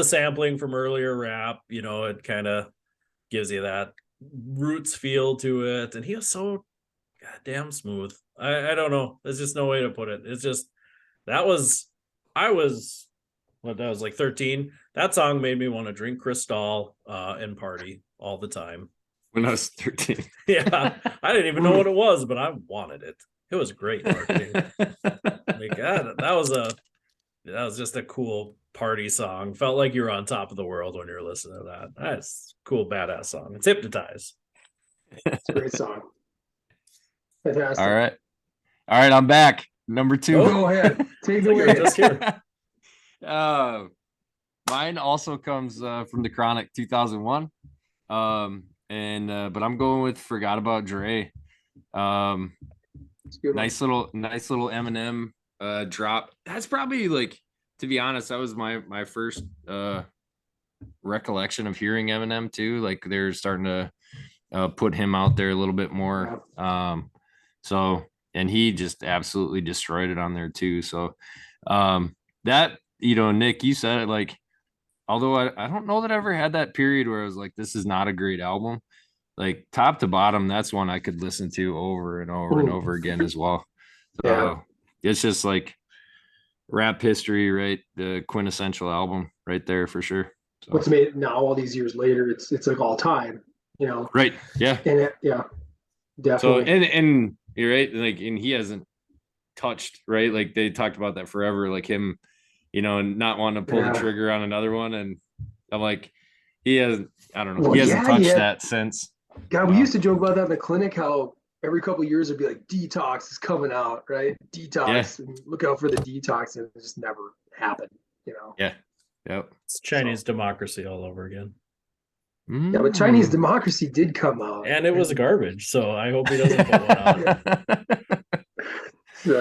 sampling from earlier rap. You know, it kind of gives you that roots feel to it, and he was so goddamn smooth. I don't know. There's just no way to put it. It's just I was like 13. That song made me want to drink Cristal and party all the time. When I was 13. Yeah, I didn't even know what it was, but I wanted it. It was great marketing. Like that was just a cool party song. Felt like you were on top of the world when you were listening to that. That's a cool, badass song. It's Hypnotized. It's a great song. Fantastic. All right, I'm back. Number 2. Oh. Go ahead. Take it You're away. just here. Mine also comes from the Chronic 2001. But I'm going with Forgot About Dre. It's a good one. Nice little Eminem drop. That's probably, like, to be honest, that was my first recollection of hearing Eminem too. Like, they're starting to put him out there a little bit more. So, and he just absolutely destroyed it on there too. So that, you know, Nick, you said it, like, although I don't know that I ever had that period where I was like, this is not a great album. Like, top to bottom, that's one I could listen to over and over and over again as well. So Yeah. it's just like rap history, right? The quintessential album right there for sure. So. What's made it now all these years later, it's like all time, you know. Right. Yeah. And So definitely. and you're right, like, and he hasn't touched, right? Like, they talked about that forever, like him, you know, and not wanting to pull the trigger on another one. And I'm like, he hasn't, I don't know, Well, he hasn't touched yeah. that since. God, we used to joke about that in the clinic, how every couple of years it'd be like, Detox is coming out, right? Detox, and look out for the Detox, and it just never happened, you know. Yeah. Yep. It's Chinese democracy all over again. Yeah, but Chinese democracy did come out, And it was garbage, so I hope he doesn't put one out. So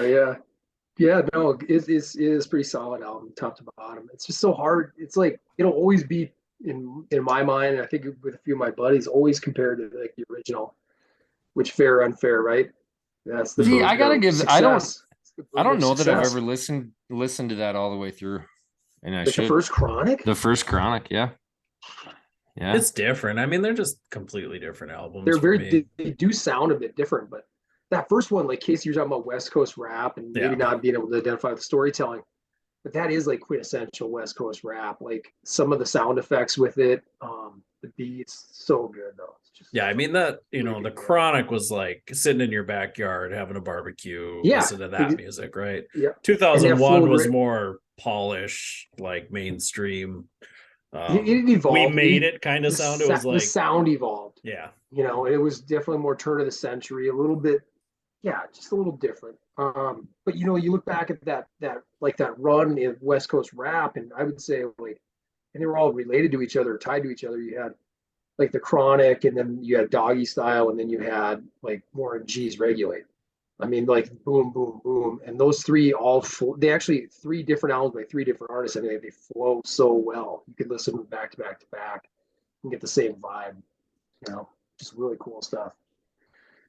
no, it is pretty solid album, top to bottom. It's just so hard. It's like it'll always be in my mind, and I think with a few of my buddies, always compared to like the original, which fair or unfair, right? That's the See, I gotta give. I don't know that I've ever listened to that all the way through, and I like should. The first Chronic. The first Chronic, yeah. It's different. I mean, they're just completely different albums. They're they do sound a bit different, but that first one, like Casey, you're talking about West Coast rap and maybe not being able to identify the storytelling, but that is like quintessential West Coast rap. Like some of the sound effects with it, the beats, so good though. It's just I mean that, you know, the Chronic was like sitting in your backyard having a barbecue, listen to that music, right? Yeah. 2001 was more polished, like mainstream. It evolved. We made it kind of sound. It was like the sound evolved. Yeah. You know, it was definitely more turn of the century, a little bit, just a little different. But you know, you look back at that run in West Coast rap, and I would say like, and they were all related to each other, tied to each other. You had like the Chronic, and then you had Doggy Style, and then you had like Warren G's Regulate. I mean, like boom, boom, boom, and those three they actually 3 different albums by 3 different artists. I mean, they flow so well. You could listen back to back to back and get the same vibe. You know, just really cool stuff.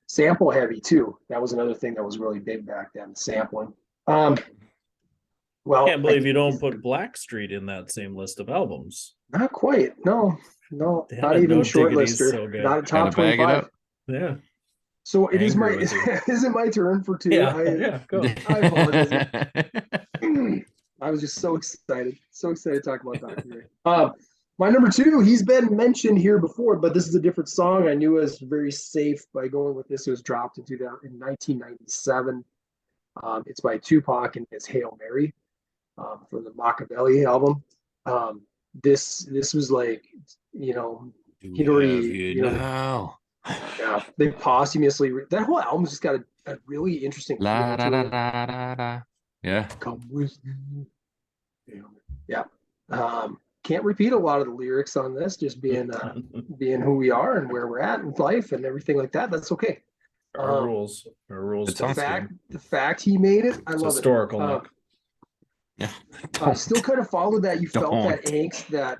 Sample heavy too. That was another thing that was really big back then. Sampling. Well, I can't believe you don't put Blackstreet in that same list of albums. Not quite. No, not even shortlister. So not a top 25. Yeah. So it is is it my turn for 2? Yeah, go. I apologize. I was just so excited to talk about Dr. Dre. My number 2, he's been mentioned here before, but this is a different song. I knew I was very safe by going with this. It was dropped in 1997. It's by Tupac, and it's Hail Mary from the Machiavelli album. This was like, you know, Do we he'd have already, you you know, now? yeah, they posthumously that whole album's just got a really interesting La feel da to da it. da da da. Yeah. Come with me. Yeah. Can't repeat a lot of the lyrics on this, just being who we are and where we're at in life and everything like that. That's okay. Our Um, rules. Our rules Good for song. this game. the fact he made it, I It's love it. historical, Nick. Yeah. Still kind of followed that. You felt that Don't. angst, that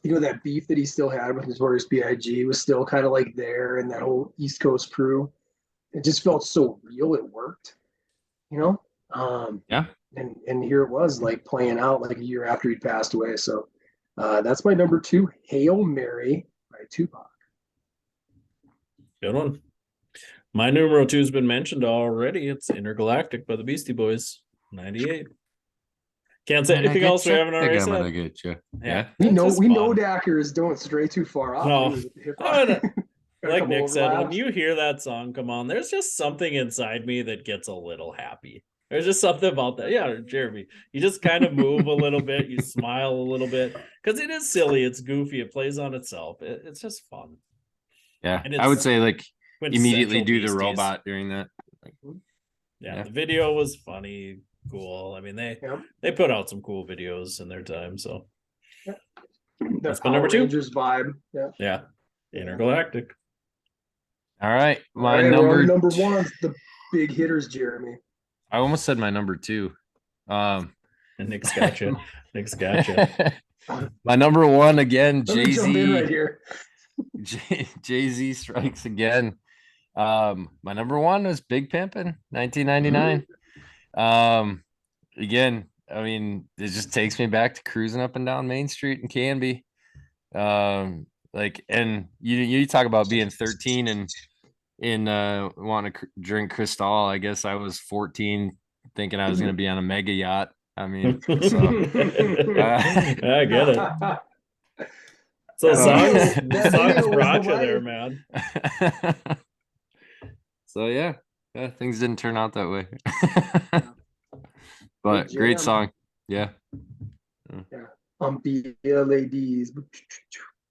that beef that he still had with Notorious B.I.G. was still kind of like there, and that whole East Coast crew. It just felt so real. It worked, you know. Yeah. And here it was, like playing out like a year after he'd passed away. So that's my number 2, Hail Mary by Tupac. Good one. My numero 2 has been mentioned already. It's Intergalactic by the Beastie Boys, 98. Can't say anything else we haven't already said. Gonna get you. Yeah. We know fun. Dacker is don't stray too far off. No. Hip-hop. Like Nick said, when you hear that song come on, there's just something inside me that gets a little happy. There's just something about that. Yeah, Jeremy, you just kind of move a little bit, you smile a little bit, because it is silly, it's goofy, it plays on itself. It's just fun. Yeah, I would say like immediately do Beasties. the robot during that. Like, yeah, the video was funny, cool. I mean, they put out some cool videos in their time, so that's my number 2. Rangers vibe. Yeah, Intergalactic. All right, my number 1's the big hitters, Jeremy. I almost said my number 2. And Nick's gotcha. Nick's gotcha. My number 1 again, Jay-Z. Right here. Jay-Z strikes again. My number 1 was Big Pimpin', 1999. Again, I mean, it just takes me back to cruising up and down Main Street in Canby. Like, and you talk about being 13 and wanting to drink Cristal. I guess I was 14 thinking I was going to be on a mega yacht. I mean, so I get it. So songs brought you there, man. So yeah, things didn't turn out that way. But great song. Yeah. Be ladies.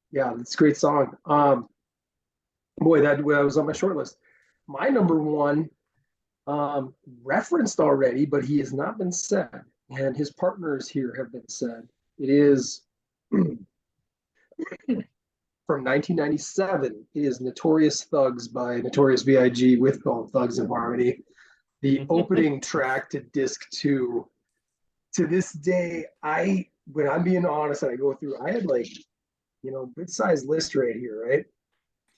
Yeah, it's a great song. Boy, that was on my short list. My number 1, referenced already, but he has not been said, and his partners here have been said. It is from 1997. It is Notorious Thugs by Notorious B.I.G. with Bone Thugs and Harmony. The opening track to disc 2. To this day, when I'm being honest, and I go through, I had like, good sized list right here, right?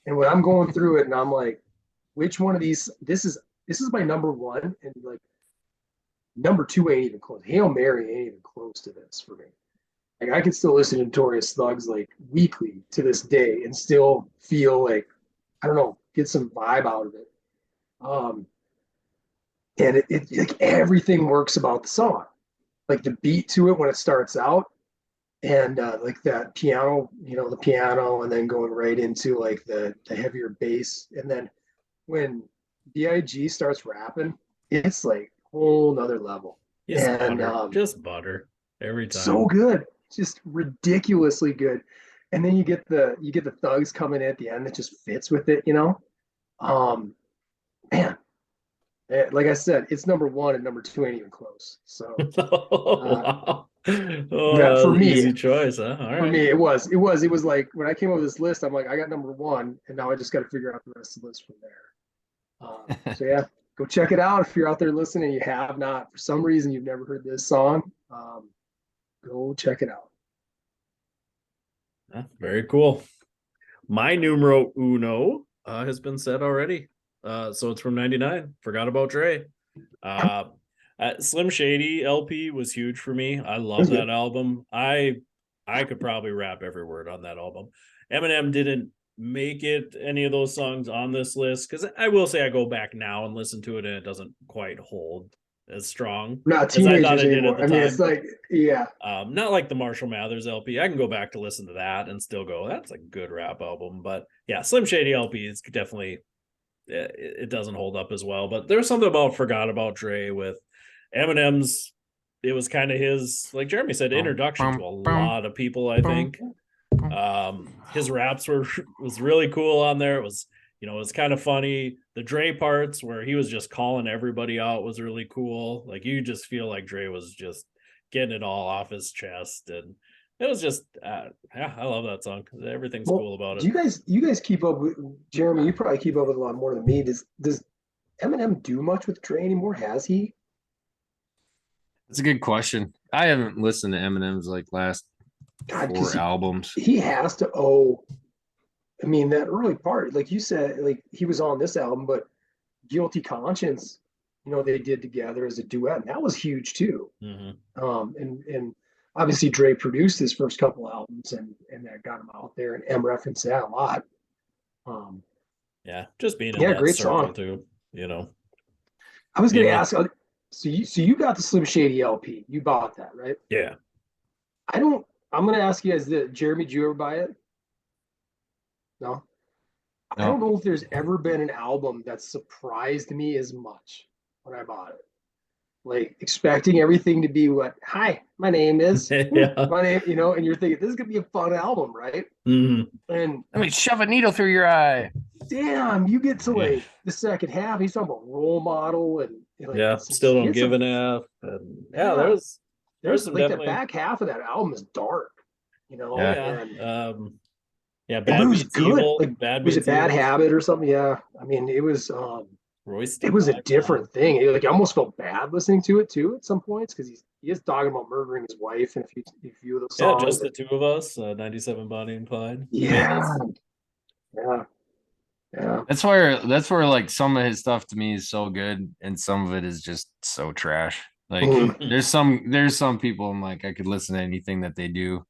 And when I'm going through it, and I'm like, which one of these? This is my number 1, and like number 2 ain't even close. Hail Mary ain't even close to this for me. Like I can still listen to Notorious Thugs like weekly to this day, and still feel like, I don't know, get some vibe out of it. And it like everything works about the song, like the beat to it when it starts out, and like that piano, the piano, and then going right into like the heavier bass, and then when B.I.G. starts rapping, it's like a whole nother level. Just butter every time. So good, just ridiculously good. And then you get the thugs coming in at the end that just fits with it, man. Like I said, it's number 1 and number 2 ain't even close. So wow. For me, easy choice, huh? All right. For me, it was like when I came up with this list, I'm like, I got number 1, and now I just got to figure out the rest of the list from there. So yeah, go check it out if you're out there listening and you have not, for some reason, you've never heard this song. Go check it out. Very cool. My numero uno has been said already. So it's from 99. Forgot About Dre. Slim Shady LP was huge for me. I love that album. I could probably rap every word on that album. Eminem didn't make it any of those songs on this list, because I will say I go back now and listen to it and it doesn't quite hold as strong as I thought it did at the time. It's like, yeah. Not like the Marshall Mathers LP. I can go back to listen to that and still go, that's a good rap album. But yeah, Slim Shady LP is definitely, it doesn't hold up as well. But there's something about Forgot About Dre with Eminem's it was kind of his, like Jeremy said, introduction to a lot of people, I think. His raps was really cool on there. It was, it was kind of funny. The Dre parts where he was just calling everybody out was really cool. Like you just feel like Dre was just getting it all off his chest, and it was just yeah, I love that song. Everything's cool about it. Do you guys keep up with Jeremy? You probably keep up with a lot more than me. Does Eminem do much with Dre anymore? Has he? That's a good question. I haven't listened to Eminem's like last God, 4 albums. He has to owe. I mean, that early part, like you said, like he was on this album, but Guilty Conscience, they did together as a duet, and that was huge too. And obviously Dre produced his first couple albums, and that got him out there, and M referenced that a lot. Yeah, just being in that great circle song too. I was going to ask, so you got the Slim Shady LP, you bought that, right? Yeah. I'm going to ask you guys this, Jeremy, did you ever buy it? No. I don't know if there's ever been an album that surprised me as much when I bought it. Like expecting everything to be hi, my name is my name, and you're thinking this is gonna be a fun album, right? And let me shove a needle through your eye. Damn, you get to like the second half, he's talking about role model and still don't give an F. And there's some like definitely... that back half of that album is dark, Bad but it was Beats good. Evil. Like, Bad was Beats it Bad Evil. Habit or something? Yeah, I mean it was it was a different thing. Like I almost felt bad listening to it too at some points because he is talking about murdering his wife in a few of those songs. Yeah, just the two of us. 97 Bonnie and Clyde. Yeah. That's where like some of his stuff to me is so good, and some of it is just so trash. Like there's some people I'm like I could listen to anything that they do,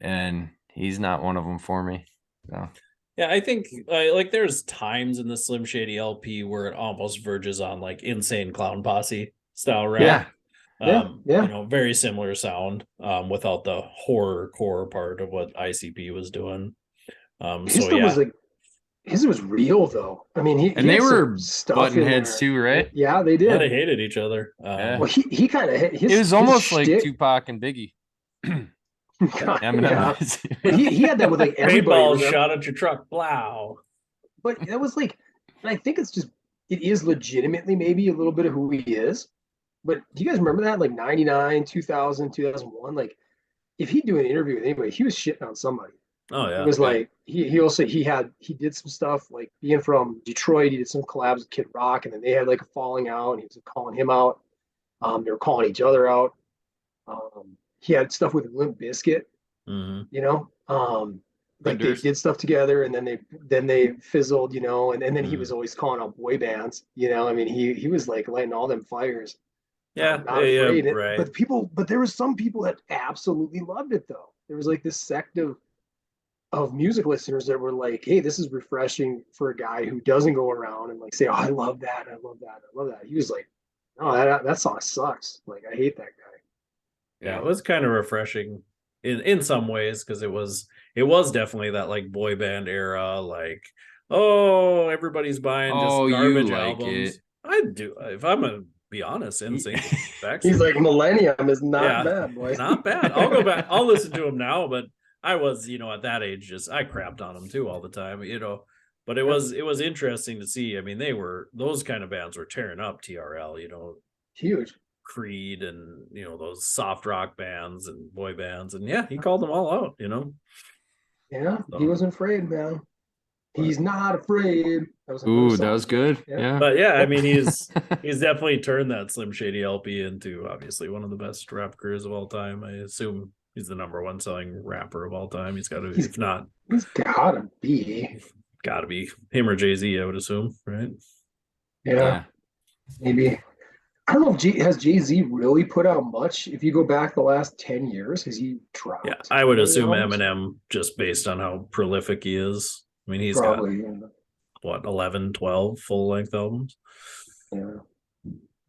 and he's not one of them for me. So. Yeah, I think like there's times in the Slim Shady LP where it almost verges on like Insane Clown Posse style rap. Very similar sound without the horror core part of what ICP was doing. His was real though. I mean, they were button heads too, right? Yeah, they did. Yeah, they hated each other. Well, he kind of it was almost like Tupac and Biggie. He had that with like everybody. Paintball shot at your truck. Wow. But that was like, and I think it is legitimately maybe a little bit of who he is. But do you guys remember that? Like 99, 2000, 2001? Like if he'd do an interview with anybody, he was shitting on somebody. Oh yeah. It was like he did some stuff like being from Detroit, he did some collabs with Kid Rock, and then they had like a falling out and he was calling him out. They were calling each other out. He had stuff with Limp Bizkit, like they did stuff together, and then they fizzled, and then he was always calling out boy bands, I mean, he was like lighting all them fires. Yeah, right. But there was some people that absolutely loved it though. There was like this sect of music listeners that were like, hey, this is refreshing for a guy who doesn't go around and like say, oh, I love that, I love that, I love that. He was like, no, that song sucks. Like I hate that guy. Yeah, it was kind of refreshing in some ways because it was definitely that like boy band era, like everybody's buying just garbage albums. I do, if I'm gonna be honest. NSYNC. He's like Millennium is not bad, boy. Not bad. I'll go back. I'll listen to him now, but I was at that age I crapped on him too all the time, But it was interesting to see. I mean, those kind of bands were tearing up TRL, huge. Creed and those soft rock bands and boy bands, and he called them all out. Yeah, he wasn't afraid, man. He's not afraid. That was good. Yeah. But I mean, he's definitely turned that Slim Shady LP into obviously one of the best rap careers of all time. I assume he's the number one selling rapper of all time. He's got to, if not, he's gotta be him or Jay-Z, I would assume, right? Yeah. Maybe. I don't know if has Jay-Z really put out much. If you go back the last 10 years, has he dropped? Yeah, I would assume Eminem, just based on how prolific he is. I mean, he's probably got 11, 12 full-length albums. Yeah.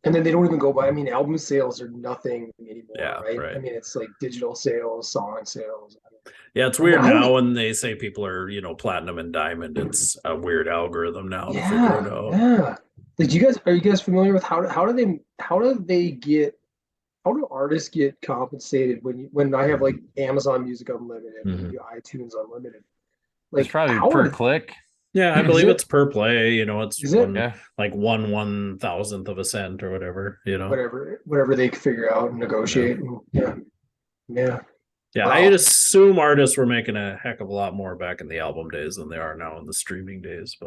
And then they don't even go by. I mean, album sales are nothing anymore, right? I mean, it's like digital sales, song sales. Yeah, it's weird now when they say people are, platinum and diamond. It's a weird algorithm now to figure it out. Yeah. Like, are you guys familiar with how do they get how do artists get compensated when I have like Amazon Music Unlimited and Mhm. you iTunes Unlimited? It's Like probably how per are click. Yeah, I is believe it it's per play. It's is it one Yeah. like 1/1000th of a cent or whatever. whatever they can figure out and Yeah. negotiate and yeah. Yeah, I'd Wow. assume artists were making a heck of a lot more back in the album days than they are now in the streaming days,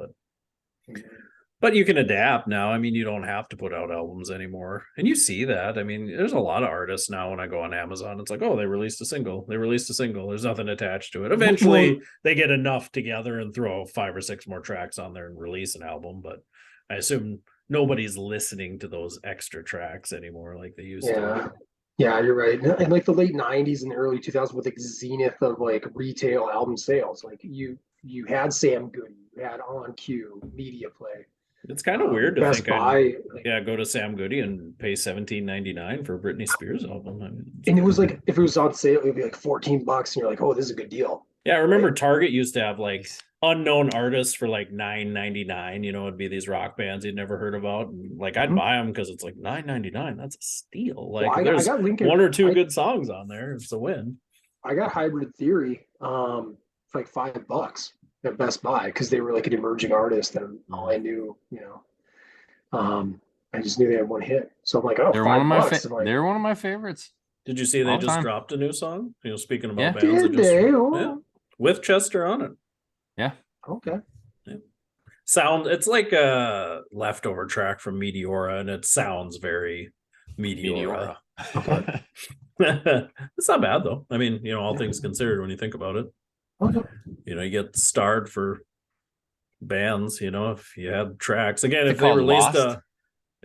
but you can adapt now. I mean, you don't have to put out albums anymore. And you see that. I mean, there's a lot of artists now when I go on Amazon, it's like, oh, they released a single. They released a single. There's nothing attached to it. Well, Eventually, they get enough together and throw 5 or 6 more tracks on there and release an album. But I assume nobody's listening to those extra tracks anymore like they used to. yeah. Yeah, you're right. And like the late 90s and the early 2000s with like zenith of like retail album sales. Like you had Sam Goody, you had On Cue, Media Play, It's kind of weird to Best think I'd Buy, like, go to Sam Goody and pay $17.99 for a Britney Spears album. I mean, and it was like if it was on sale, it'd be like $14 and you're like, oh, this is a good deal. yeah, I remember Right? Target used to have like Nice. unknown artists for like $9.99. It'd be these rock bands you'd never heard about. And like I'd Mhm. buy them because it's like $9.99. That's a steal. Well, Like if I there's got one or two I, good songs on there, it's a win. I got Hybrid Theory for like $5 at Best Buy because they were like an emerging artist and all I knew. I just knew they had one hit. So I'm like, oh, They're one of my $5. I'm like, they're one of my favorites. Did you see they Long just time. dropped a new song? Speaking about Yeah. bands that did just they? yeah, with Chester on it. Yeah. Okay. Yeah. It's like a leftover track from Meteora, and it sounds very Meteora. Meteora. It's not bad though. I mean, all Yeah. things considered, when you think about it, Okay. you get starred for bands. If you had tracks again, Is if it they called released Lost?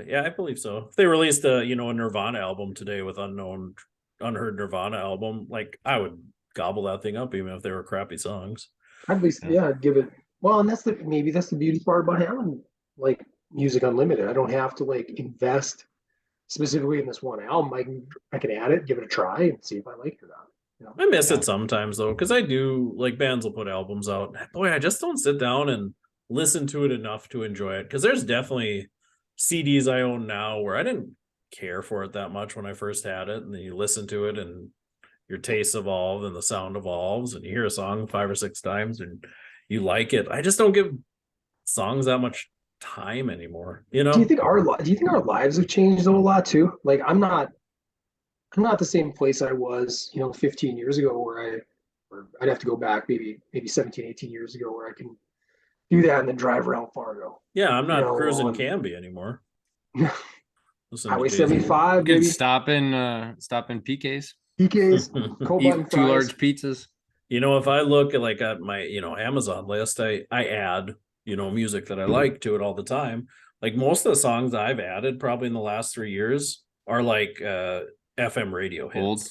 yeah, I believe so. If they released a Nirvana album today with unheard Nirvana album, like I would gobble that thing up, even if they were crappy songs. I'd at least, Yeah. I'd give it. Well, and maybe that's the beauty part about having like Music Unlimited. I don't have to like invest specifically in this one album. I can add it, give it a try, and see if I like it or not. I miss Yeah. it sometimes though, because I do like bands will put albums out. Boy, I just don't sit down and listen to it enough to enjoy it. Because there's definitely CDs I own now where I didn't care for it that much when I first had it, and then you listen to it and your tastes evolve and the sound evolves, and you hear a song 5 or 6 times and you like it. I just don't give songs that much time anymore. Do you think our lives have changed a lot too? Like I'm not the same place I was, 15 years ago or I'd have to go back maybe 17, 18 years ago where I can do that and then drive around Fargo. Yeah, I'm not cruising On Canby anymore. Listen to Highway Jason. 75, You could baby. stop in PK's. PK's, cold button Eat two fries. large pizzas. If I look at like at my Amazon list, I add music that I like to it all the time. Like most of the songs I've added probably in the last 3 years are like FM radio hits. Old.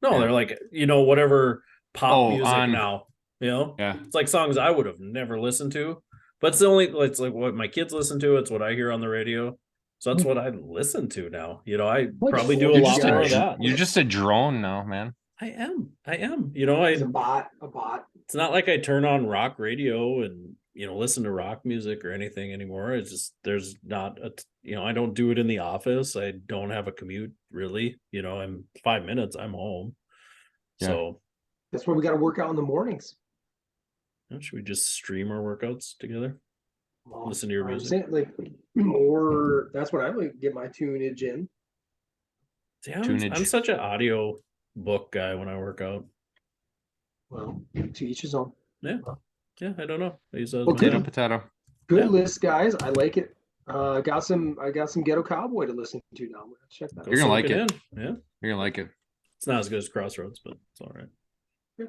No, Yeah. they're like whatever pop music on now. Yeah. It's like songs I would have never listened to, but it's like what my kids listen to. It's what I hear on the radio, so that's what I listen to now. I Like probably do a you're lot just more a- of that. You're just a drone now, man. I am. It's a bot. It's not like I turn on rock radio and listen to rock music or anything anymore. It's just there's not I don't do it in the office. I don't have a commute really. I'm 5 minutes, I'm home. Yeah. So That's why we got to work out in the mornings. should we just stream our workouts together? Well, Listen to your I'm music. saying, like, or that's what I like get my tunage in. See, I'm Tunage. such an audio book guy when I work out. Well, to each his own. Yeah, I don't know. I use that as Well, my- Potato, potato. Good Yeah. list, guys. I like it. I got some Ghetto Cowboy to listen to now. Check that Go out. You're gonna like soak it. in. Yeah, You're gonna like it. it's not as good as Crossroads, but it's all right. Yeah.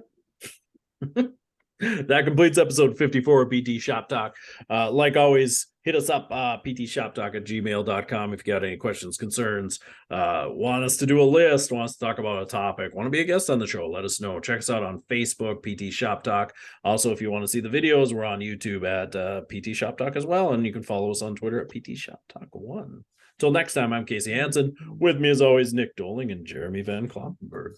That completes episode 54 of PT Shop Talk. Like always, hit us up, ptshoptalk@gmail.com if you got any questions, concerns, want us to do a list, want us to talk about a topic, want to be a guest on the show, let us know. Check us out on Facebook, PT Shop Talk. Also, if you want to see the videos, we're on YouTube at PT Shop Talk as well, and you can follow us on Twitter at PT Shop Talk 1. Until next time, I'm Casey Hansen. With me, as always, Nick Doling and Jeremy Van Kloppenberg.